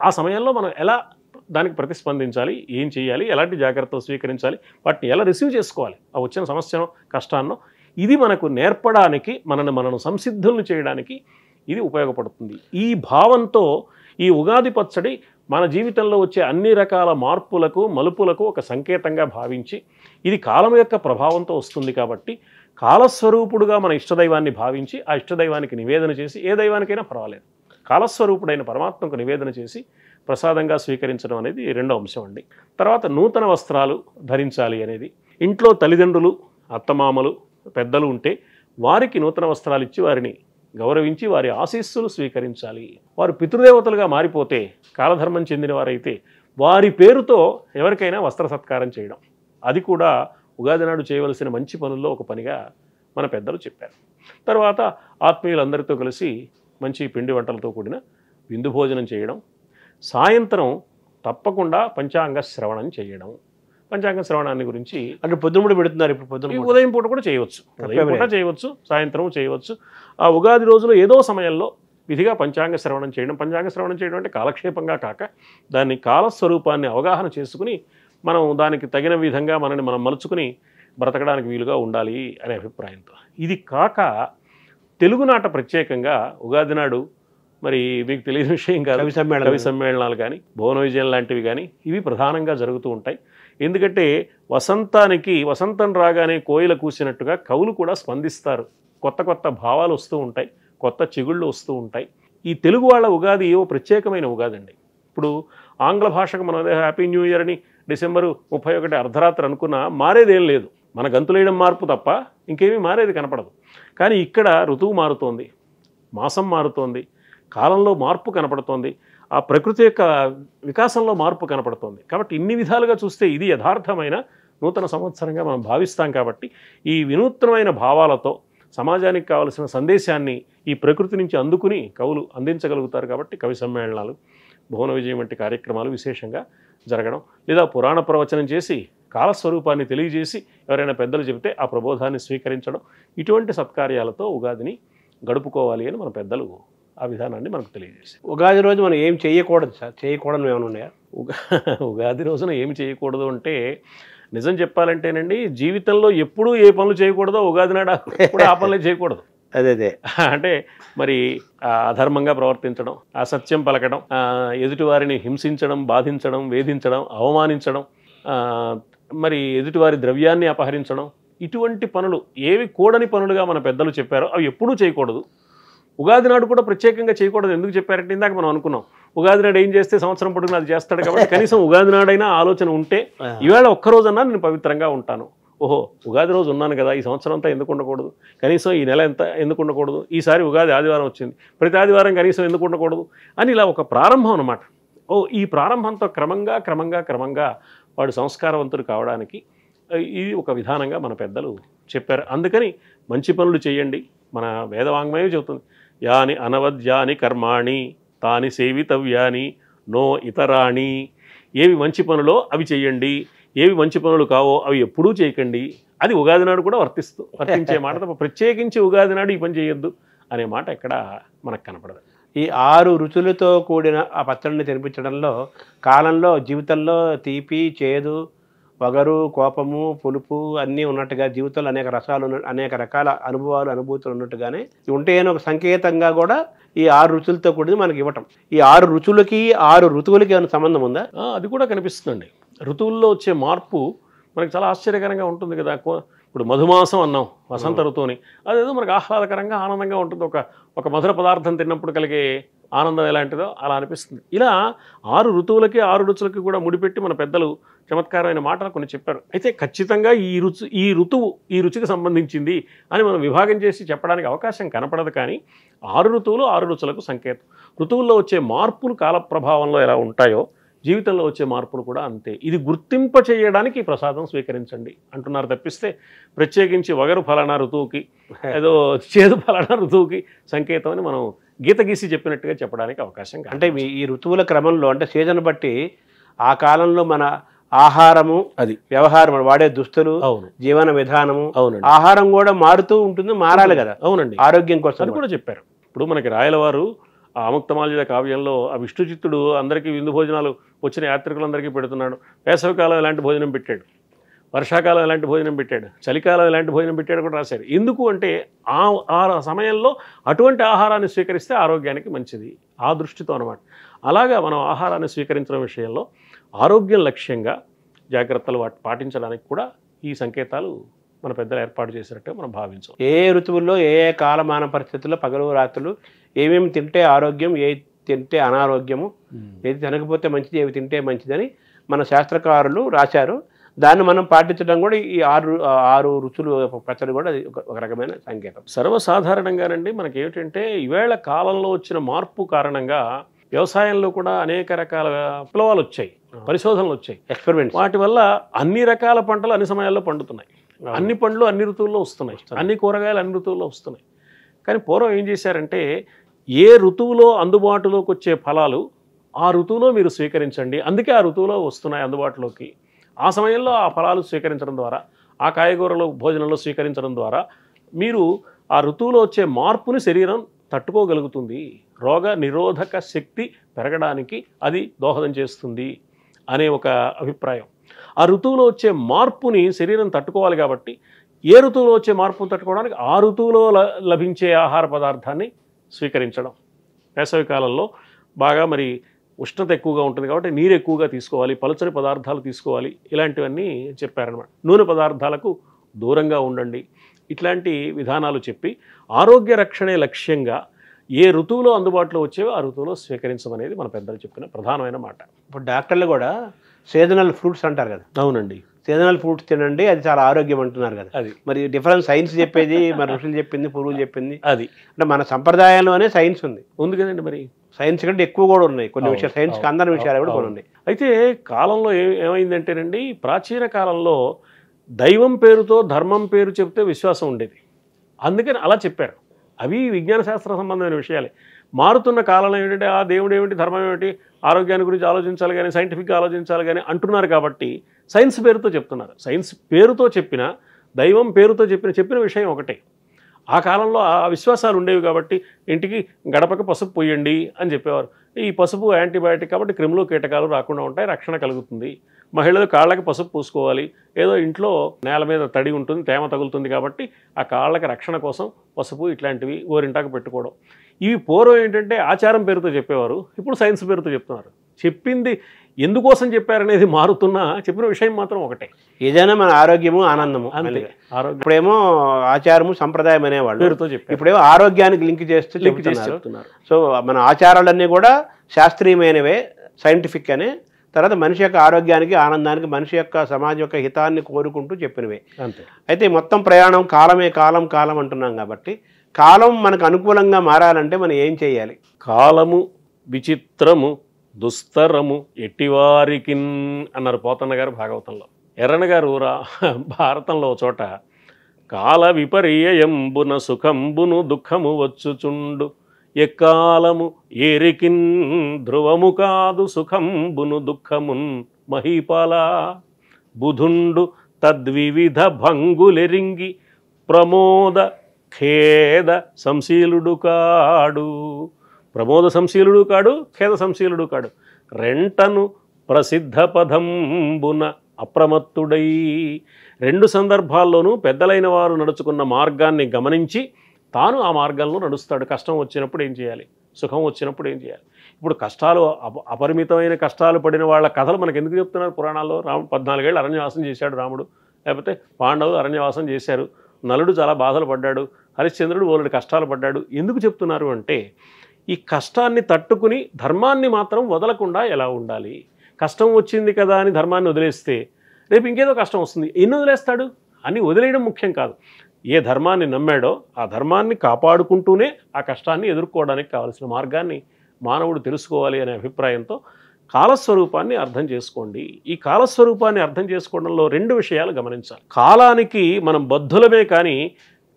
ఆ సమయంలో మనం ఎలా దానికి ప్రతిస్పందించాలి, ఏం చేయాలి, ఎలాంటి జాగ్రత్తలు స్వీకరించాలి, వాటిని ఎలా రిసీవ్ చేసుకోవాలి, ఆ వచ్చిన సమస్యను, కష్టాన్నో, ఇది మనకు నేర్పడానికి, మనను సంసిద్ధులను చేయడానికి ఇది ఉపయోగపడుతుంది. ఈ భావంతో ఈ ఉగాది పచ్చడి మన జీవితంలో వచ్చే అన్ని రకాల మార్పులకు, మలుపులకు ఒక సంకేతంగా భావించి, ఇది కాలం యొక్క ప్రభావంతో వస్తుంది కాబట్టి కాలస్వరూపుడుగా మన ఇష్టదైవాన్ని భావించి ఆ ఇష్టదైవానికి నివేదన చేసి ఏ దైవానికైనా పర్వాలేదు, కాలస్వరూపుడైన పరమాత్మకు నివేదన చేసి ప్రసాదంగా స్వీకరించడం అనేది రెండో అంశం అండి. తర్వాత నూతన వస్త్రాలు ధరించాలి అనేది, ఇంట్లో తల్లిదండ్రులు అత్తమామలు పెద్దలు ఉంటే వారికి నూతన వస్త్రాలు ఇచ్చి వారిని గౌరవించి వారి ఆశీస్సులు స్వీకరించాలి. వారు పితృదేవతలుగా మారిపోతే కాలధర్మం చెందిన వారైతే వారి పేరుతో ఎవరికైనా వస్త్ర సత్కారం చేయడం, అది కూడా ఉగాది నాడు చేయవలసిన మంచి పనుల్లో ఒక పనిగా మన పెద్దలు చెప్పారు. తర్వాత ఆత్మీయులందరితో కలిసి మంచి పిండి వంటలతో కూడిన విందు భోజనం చేయడం, సాయంత్రం తప్పకుండా పంచాంగ శ్రవణం చేయడం. పంచాంగ శ్రవణాన్ని గురించి అంటే పొద్దున పెడుతున్నారు, ఇప్పుడు పొద్దున ఉదయం పూట కూడా చేయవచ్చు, ఉదయం పూట చేయవచ్చు, సాయంత్రం చేయవచ్చు. ఆ ఉగాది రోజులో ఏదో సమయంలో విధిగా పంచాంగ శ్రవణం చేయడం. పంచాంగ శ్రవణం చేయడం అంటే కాలక్షేపంగా కాక దాన్ని కాలస్వరూపాన్ని అవగాహన చేసుకుని మనం దానికి తగిన విధంగా మనని మనం మలుచుకుని బ్రతకడానికి వీలుగా ఉండాలి అనే అభిప్రాయంతో. ఇది కాక తెలుగునాట ప్రత్యేకంగా ఉగాది నాడు మరి మీకు తెలియని విషయం కాదు, కవి సమ్మేళనాలు కానీ భువన విజయం లాంటివి కానీ ఇవి ప్రధానంగా జరుగుతూ ఉంటాయి. ఎందుకంటే వసంతం రాగానే కోయిల కూసినట్టుగా కవులు కూడా స్పందిస్తారు. కొత్త కొత్త భావాలు వస్తూ ఉంటాయి, కొత్త చిగుళ్ళు వస్తూ ఉంటాయి. ఈ తెలుగు వాళ్ళ ఉగాది ఏవో ప్రత్యేకమైన ఉగాది అండి. ఇప్పుడు ఆంగ్ల భాషకు మనం హ్యాపీ న్యూ ఇయర్ అని డిసెంబరు 31 అర్ధరాత్రి అనుకున్నా మారేదేం లేదు. మన గంతులేయడం మార్పు తప్ప ఇంకేమీ మారేది కనపడదు. కానీ ఇక్కడ ఋతువు మారుతోంది, మాసం మారుతోంది, కాలంలో మార్పు కనపడుతోంది, ఆ ప్రకృతి యొక్క వికాసంలో మార్పు కనపడుతోంది. కాబట్టి ఇన్ని విధాలుగా చూస్తే ఇది యథార్థమైన నూతన సంవత్సరంగా మనం భావిస్తాం. కాబట్టి ఈ వినూత్నమైన భావాలతో సమాజానికి కావలసిన సందేశాన్ని ఈ ప్రకృతి నుంచి అందుకుని కవులు అందించగలుగుతారు. కాబట్టి కవి సమ్మేళనాలు, భువన విజయం వంటి కార్యక్రమాలు విశేషంగా జరగడం, లేదా పురాణ ప్రవచనం చేసి కాలస్వరూపాన్ని తెలియజేసి ఎవరైనా పెద్దలు చెబితే ఆ ప్రబోధాన్ని స్వీకరించడం, ఇటువంటి సత్కార్యాలతో ఉగాదిని గడుపుకోవాలి అని మన పెద్దలు ఆ విధానాన్ని మనకు తెలియజేశారు. ఉగాది రోజు మనం ఏం చేయకూడదు సార్? చేయకూడదు ఏమైనా ఉన్నాయా? ఉగాది రోజున ఏమి చేయకూడదు అంటే నిజం చెప్పాలంటేనండి, జీవితంలో ఎప్పుడూ ఏ పనులు చేయకూడదో ఉగాది నాడు కూడా ఆ పనులే చేయకూడదు. అదే అంటే మరి అధర్మంగా ప్రవర్తించడం, అసత్యం పలకడం, ఎదుటివారిని హింసించడం, బాధించడం, వేధించడం, అవమానించడం, మరి ఎదుటివారి ద్రవ్యాన్ని అపహరించడం, ఇటువంటి పనులు ఏవి కూడని పనులుగా మన పెద్దలు చెప్పారో అవి ఎప్పుడూ చేయకూడదు. ఉగాది నాడు కూడా ప్రత్యేకంగా చేయకూడదు. ఎందుకు చెప్పారంటే ఇందాక మనం అనుకున్నాం ఉగాది నాడు ఏం చేస్తే సంవత్సరం పొడుగునా అది చేస్తాడు. కాబట్టి కనీసం ఉగాది నాడైనా ఆలోచన ఉంటే ఈవేళ ఒక్కరోజన్నా నేను పవిత్రంగా ఉంటాను, ఓహో ఉగాది రోజు ఉన్నాను కదా, ఈ సంవత్సరం అంతా ఎందుకు ఉండకూడదు, కనీసం ఈ నెల ఎంత ఎందుకు ఉండకూడదు, ఈసారి ఉగాది ఆదివారం వచ్చింది ప్రతి ఆదివారం కనీసం ఎందుకు ఉండకూడదు అని ఇలా ఒక ప్రారంభం అన్నమాట. ఈ ప్రారంభంతో క్రమంగా వాడు సంస్కారవంతుడు కావడానికి ఇది ఒక విధానంగా మన పెద్దలు చెప్పారు. అందుకని మంచి పనులు చేయండి. మన వేదవాంగ్మయం చెబుతుంది, యాని అనవద్యాని కర్మాణి తాని సేవితవ్యాని నో ఇతరాణి. ఏవి మంచి పనులో అవి చేయండి, ఏవి మంచి పనులు కావో అవి ఎప్పుడూ చేయకండి. అది ఉగాది నాడు కూడా వర్తించే మాట తప్ప ప్రత్యేకించి ఉగాది నాడు ఈ పని చేయొద్దు అనే మాట ఎక్కడ మనకు కనపడదు. ఈ 6 రుచులతో కూడిన ఆ పచ్చడిని తినిపించడంలో కాలంలో జీవితంలో తీపి, చేదు, వగరు, కోపము, పులుపు అన్నీ ఉన్నట్టుగా జీవితంలో అనేక రసాలు అనేక రకాల అనుభూతులు ఉన్నట్టుగానే ఉంటే ఒక సంకేతంగా కూడా ఈ 6 రుచులతో కూడింది మనకి ఇవ్వటం. ఈ 6 రుచులకి 6 ఋతువులకి ఏమైనా సంబంధం ఉందా? అది కూడా కనిపిస్తుందండి. ఋతువుల్లో వచ్చే మార్పు మనకు చాలా ఆశ్చర్యకరంగా ఉంటుంది కదా. ఇప్పుడు మధుమాసం అన్నాం వసంత ఋతువుని, అదేదో మనకు ఆహ్లాదకరంగా ఆనందంగా ఉంటుంది. ఒక మధుర పదార్థం తిన్నప్పుడు కలిగే ఆనందం ఎలాంటిదో అలా అనిపిస్తుంది. ఇలా 6 ఋతువులకి 6 రుచులకి కూడా ముడిపెట్టి మన పెద్దలు చమత్కారమైన మాటలు కొన్ని చెప్పారు. అయితే ఖచ్చితంగా ఈ ఋతువు ఈ రుచికి సంబంధించింది అని మనం విభాగం చేసి చెప్పడానికి అవకాశం కనపడదు. కానీ 6 ఋతువులు 6 రుచులకు సంకేతం. ఋతువుల్లో వచ్చే మార్పులు కాల ప్రభావంలో ఎలా ఉంటాయో జీవితంలో వచ్చే మార్పులు కూడా అంతే. ఇది గుర్తింప చేయడానికి ప్రసాదం స్వీకరించండి అంటున్నారు తప్పిస్తే ప్రత్యేకించి వగరు ఫలానా ఋతువుకి ఏదో చేదు ఫలానా ఋతువుకి సంకేతం అని మనం గీత గీసి చెప్పినట్టుగా చెప్పడానికి అవకాశం కాదు. అంటే ఈ ఋతువుల క్రమంలో అంటే సీజన్ బట్టి ఆ కాలంలో మన ఆహారము, అది వ్యవహారం, వాడే దుస్తులు, జీవన విధానము, ఆహారం కూడా మారుతూ ఉంటుంది, మారాలి కదా. అవునండి, ఆరోగ్యం కోసం అది కూడా చెప్పారు. ఇప్పుడు మనకి రాయలవారు ఆ అముక్తమాల్యద కావ్యంలో ఆ విష్ణుచిత్తుడు అందరికీ విందు భోజనాలు వచ్చిన యాత్రికులందరికీ పెడుతున్నాడు. వేసవికాలం ఎలాంటి భోజనం పెట్టాడు, వర్షాకాలం ఎలాంటి భోజనం పెట్టాడు, చలికాలం ఎలాంటి భోజనం పెట్టాడు కూడా రాశారు. ఎందుకు అంటే ఆ సమయంలో అటువంటి ఆహారాన్ని స్వీకరిస్తే ఆరోగ్యానికి మంచిది, ఆ దృష్టితో అన్నమాట. అలాగా మనం ఆహారాన్ని స్వీకరించడం విషయంలో ఆరోగ్యం లక్ష్యంగా జాగ్రత్తలు పాటించడానికి కూడా ఈ సంకేతాలు మన పెద్దలు ఏర్పాటు చేసినట్టే మనం భావించాం. ఏ ఋతువుల్లో ఏ ఏ కాలమాన పరిస్థితుల్లో పగలు రాత్రులు ఏమేమి తింటే ఆరోగ్యం, ఏ తింటే అనారోగ్యము, ఏది తినకపోతే మంచిది, ఏవి తింటే మంచిదని మన శాస్త్రకారులు రాశారు. దాన్ని మనం పాటించడం కూడా ఈ ఆరు రుచులు పచ్చడి కూడా అది ఒక రకమైన సంకేతం. సర్వసాధారణంగానండి మనకి ఏమిటంటే ఈవేళ కాలంలో వచ్చిన మార్పు కారణంగా వ్యవసాయంలో కూడా అనేక రకాల విప్లవాలు వచ్చాయి, పరిశోధనలు వచ్చాయి, ఎక్స్పెరిమెంట్స్. వాటి వల్ల అన్ని రకాల పంటలు అన్ని సమయాల్లో పండుతున్నాయి, అన్ని పండ్లు అన్ని ఋతువుల్లో వస్తున్నాయి, అన్ని కూరగాయలు అన్ని ఋతువుల్లో వస్తున్నాయి. కానీ పూర్వం ఏం చేశారంటే ఏ ఋతువులో అందుబాటులోకి వచ్చే ఫలాలు ఆ ఋతువులో మీరు స్వీకరించండి, అందుకే ఆ ఋతువులో వస్తున్నాయి అందుబాటులోకి. ఆ సమయంలో ఆ ఫలాలు స్వీకరించడం ద్వారా, ఆ కాయగూరలు భోజనంలో స్వీకరించడం ద్వారా మీరు ఆ ఋతువులో వచ్చే మార్పుని శరీరం తట్టుకోగలుగుతుంది, రోగ నిరోధక శక్తి పెరగడానికి అది దోహదం చేస్తుంది అనే ఒక అభిప్రాయం. ఆ ఋతువులో వచ్చే మార్పుని శరీరం తట్టుకోవాలి కాబట్టి ఏ ఋతువులో వచ్చే మార్పును తట్టుకోవడానికి ఆ ఋతువులో లభించే ఆహార పదార్థాన్ని స్వీకరించడం. వేసవి కాలంలో బాగా మరి ఉష్ణత ఎక్కువగా ఉంటుంది కాబట్టి నీరు ఎక్కువగా తీసుకోవాలి, పలుచని పదార్థాలు తీసుకోవాలి, ఇలాంటివన్నీ చెప్పారనమాట. నూనె పదార్థాలకు దూరంగా ఉండండి, ఇట్లాంటి విధానాలు చెప్పి ఆరోగ్య రక్షణే లక్ష్యంగా ఏ ఋతువులో అందుబాటులో వచ్చేవో ఆ ఋతువులో స్వీకరించమనేది మన పెద్దలు చెప్పిన ప్రధానమైన మాట. ఇప్పుడు డాక్టర్లు కూడా సీజనల్ ఫ్రూట్స్ అంటారు కదా. అవునండి, సీజనల్ ఫ్రూట్స్ తినండి, అది చాలా ఆరోగ్యం అంటున్నారు కదా. అది మరి డిఫరెన్స్ సైన్స్ చెప్పేది, మరి ఋషులు చెప్పింది, పురుగులు చెప్పింది, అది అంటే మన సంప్రదాయంలోనే సైన్స్ ఉంది కదండి. మరి సైన్స్ కంటే ఎక్కువ కూడా ఉన్నాయి కొన్ని విషయాలు, సైన్స్కి అందరి విషయాలు కూడా కొన్ని ఉన్నాయి. అయితే కాలంలో ఏమైందంటేనండి, ప్రాచీన కాలంలో దైవం పేరుతో ధర్మం పేరు చెప్తే విశ్వాసం ఉండేది, అందుకని అలా చెప్పారు. అవి విజ్ఞాన శాస్త్ర సంబంధమైన విషయాలే. మారుతున్న కాలంలో ఏంటంటే ఆ దేవుడు ఏమిటి, ధర్మం ఏమిటి, ఆరోగ్యాన్ని గురించి ఆలోచించాలి కానీ, సైంటిఫిక్గా ఆలోచించాలి కానీ అంటున్నారు కాబట్టి సైన్స్ పేరుతో చెప్తున్నారు. సైన్స్ పేరుతో చెప్పిన, దైవం పేరుతో చెప్పిన విషయం ఒకటే. ఆ కాలంలో ఆ విశ్వాసాలు ఉండేవి కాబట్టి ఇంటికి గడపకి పసుపు పోయండి అని చెప్పేవారు. ఈ పసుపు యాంటీబయాటిక్ కాబట్టి క్రిములు కీటకాలు రాకుండా ఉంటాయి, రక్షణ కలుగుతుంది. మహిళలు కాళ్ళకి పసుపు పూసుకోవాలి, ఏదో ఇంట్లో నేల మీద తడి ఉంటుంది, తేమ తగులుతుంది కాబట్టి ఆ కాళ్ళకి రక్షణ కోసం పసుపు ఇట్లాంటివి గోరింటాకు పెట్టుకోవడం. ఇవి పూర్వం ఏంటంటే ఆచారం పేరుతో చెప్పేవారు, ఇప్పుడు సైన్స్ పేరుతో చెప్తున్నారు. చెప్పింది ఎందుకోసం చెప్పారనేది మారుతున్నా చెప్పిన విషయం మాత్రం ఒకటే, ఏదైనా మన ఆరోగ్యము ఆనందము. ఆరోగ్యం ఇప్పుడేమో ఆచారము సంప్రదాయం అనేవాళ్ళు పేరుతో చెప్పారు, ఇప్పుడేమో ఆరోగ్యానికి లింక్ చేస్తూ చెప్తున్నారు. సో మన ఆచారాలన్నీ కూడా శాస్త్రీయమైనవే, సైంటిఫిక్ అనే, తర్వాత మనిషి యొక్క ఆరోగ్యానికి ఆనందానికి, మనిషి యొక్క సమాజం యొక్క హితాన్ని కోరుకుంటూ చెప్పినవే. అంతే. అయితే మొత్తం ప్రయాణం కాలమే కాలం కాలం అంటున్నాం కాబట్టి కాలం మనకు అనుకూలంగా మారాలంటే మనం ఏం చేయాలి? కాలము విచిత్రము దుస్తరము ఎట్టివారికిన్ అన్నారు పోతన్న గారు భాగవతంలో. ఎర్రన గారు భారతంలో చోట కాల విపర్యంబున సుఖంబును దుఃఖము వచ్చుచుండు, ఎక్కాలము ఏరికిన్ ధ్రువము కాదు సుఖంబును దుఃఖమున్ మహీపాల, బుధుండు తద్వివిధ భంగులెరింగి ప్రమోద ఖేద సంశీలుడు కాడు. ప్రమోద సంశీలుడు కాడు, ఖేద సంశీలుడు కాడు. రెంటను ప్రసిద్ధ పదంబున అప్రమత్తుడై. రెండు సందర్భాల్లోనూ పెద్దలైన వారు నడుచుకున్న మార్గాన్ని గమనించి తాను ఆ మార్గంలో నడుస్తాడు. కష్టం వచ్చినప్పుడు ఏం చేయాలి, సుఖం వచ్చినప్పుడు ఏం చేయాలి. ఇప్పుడు కష్టాలు, అపరిమితమైన కష్టాలు పడిన వాళ్ళ కథలు మనకు ఎందుకు చెప్తున్నారు పురాణాల్లో? 14 ఏళ్ళు అరణ్యవాసం చేశాడు రాముడు, లేకపోతే పాండవులు అరణ్యవాసం చేశారు, నలుడు చాలా బాధలు పడ్డాడు, హరిశ్చంద్రుడు ఓరుడు కష్టాలు పడ్డాడు. ఎందుకు చెప్తున్నారు అంటే ఈ కష్టాన్ని తట్టుకుని ధర్మాన్ని మాత్రం వదలకుండా ఎలా ఉండాలి. కష్టం వచ్చింది కదా అని ధర్మాన్ని వదిలేస్తే రేపు ఇంకేదో కష్టం వస్తుంది, ఎన్ని వదిలేస్తాడు అని వదిలేయడం ముఖ్యం కాదు. ఏ ధర్మాన్ని నమ్మాడో ఆ ధర్మాన్ని కాపాడుకుంటూనే ఆ కష్టాన్ని ఎదుర్కోవడానికి కావాల్సిన మార్గాన్ని మానవుడు తెలుసుకోవాలి అనే అభిప్రాయంతో కాలస్వరూపాన్ని అర్థం చేసుకోండి. ఈ కాలస్వరూపాన్ని అర్థం చేసుకోవడంలో 2 విషయాలు గమనించాలి. కాలానికి మనం బద్ధులమే కానీ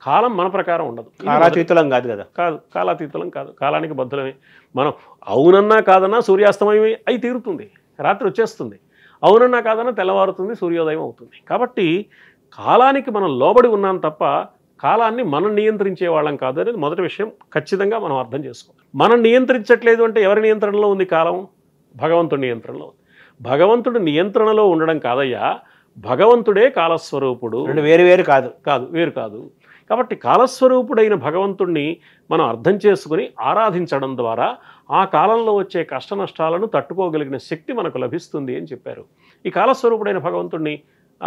కాలం మన ప్రకారం ఉండదు. కాలాతీతులం కాదు కదా. కాదు, కాలాతీతులం కాదు, కాలానికి బద్ధులమే. మనం అవునన్నా కాదన్నా సూర్యాస్తమయం అయి తీరుతుంది, రాత్రి వచ్చేస్తుంది. అవునన్నా కాదన్నా తెల్లవారుతుంది, సూర్యోదయం అవుతుంది. కాబట్టి కాలానికి మనం లోబడి ఉన్నాం తప్ప కాలాన్ని మనం నియంత్రించే వాళ్ళం కాదు అనేది మొదటి విషయం ఖచ్చితంగా మనం అర్థం చేసుకోవాలి. మనం నియంత్రించట్లేదు అంటే ఎవరి నియంత్రణలో ఉంది కాలం? భగవంతుడి నియంత్రణలో ఉంది. భగవంతుడి నియంత్రణలో ఉండడం కాదయ్యా, భగవంతుడే కాలస్వరూపుడు, వేరు వేరు కాదు, వేరు కాదు. కాబట్టి కాలస్వరూపుడైన భగవంతుణ్ణి మనం అర్థం చేసుకుని ఆరాధించడం ద్వారా ఆ కాలంలో వచ్చే కష్ట నష్టాలను తట్టుకోగలిగిన శక్తి మనకు లభిస్తుంది అని చెప్పారు. ఈ కాలస్వరూపుడైన భగవంతుణ్ణి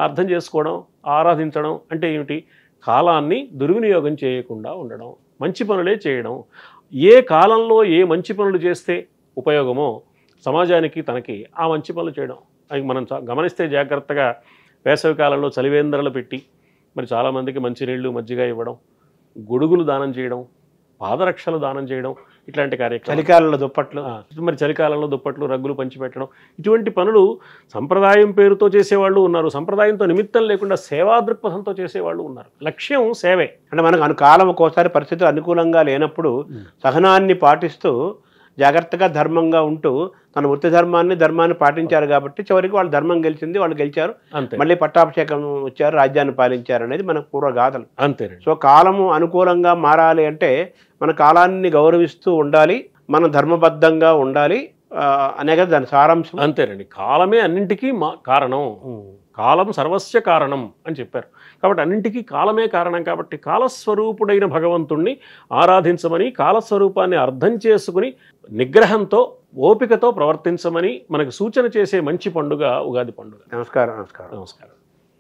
అర్థం చేసుకోవడం, ఆరాధించడం అంటే ఏమిటి? కాలాన్ని దుర్వినియోగం చేయకుండా ఉండడం, మంచి పనులే చేయడం. ఏ కాలంలో ఏ మంచి పనులు చేస్తే ఉపయోగమో సమాజానికి తనకి ఆ మంచి పనులు చేయడం. అవి మనం గమనిస్తే జాగ్రత్తగా వేసవి కాలంలో చలివేంద్రలు పెట్టి మరి చాలామందికి మంచినీళ్ళు మజ్జిగ ఇవ్వడం, గొడుగులు దానం చేయడం, పాదరక్షలు దానం చేయడం, ఇట్లాంటి కార్యక్రమాలు. చలికాలంలో దుప్పట్లు, మరి చలికాలంలో దుప్పట్లు, రగ్గులు పంచిపెట్టడం, ఇటువంటి పనులు సంప్రదాయం పేరుతో చేసేవాళ్ళు ఉన్నారు, సంప్రదాయంతో నిమిత్తం లేకుండా సేవా దృక్పథంతో చేసేవాళ్ళు ఉన్నారు. లక్ష్యం సేవే. అంటే మనకు కాలం ఒక్కోసారి పరిస్థితులు అనుకూలంగా లేనప్పుడు సహనాన్ని పాటిస్తూ జాగ్రత్తగా ధర్మంగా ఉంటూ తన వృత్తి ధర్మాన్ని పాటించారు కాబట్టి చివరికి వాళ్ళు ధర్మం గెలిచింది, వాళ్ళు గెలిచారు, మళ్ళీ పట్టాభిషేకం వచ్చారు, రాజ్యాన్ని పాలించారు అనేది మన పూర్వగాథలు. అంతే. సో కాలము అనుకూలంగా మారాలి అంటే మన కాలాన్ని గౌరవిస్తూ ఉండాలి, మనం ధర్మబద్ధంగా ఉండాలి అనే కదా దాని సారాంశం. అంతేనండి. కాలమే అన్నింటికీ కారణం, కాలం సర్వస్య కారణం అని చెప్పారు. కాబట్టి అన్నింటికీ కాలమే కారణం. కాబట్టి కాలస్వరూపుడైన భగవంతుణ్ణి ఆరాధించమని, కాలస్వరూపాన్ని అర్థం చేసుకుని నిగ్రహంతో ఓపికతో ప్రవర్తించమని మనకు సూచన చేసే మంచి పండుగ ఉగాది పండుగ. నమస్కారం. నమస్కారం.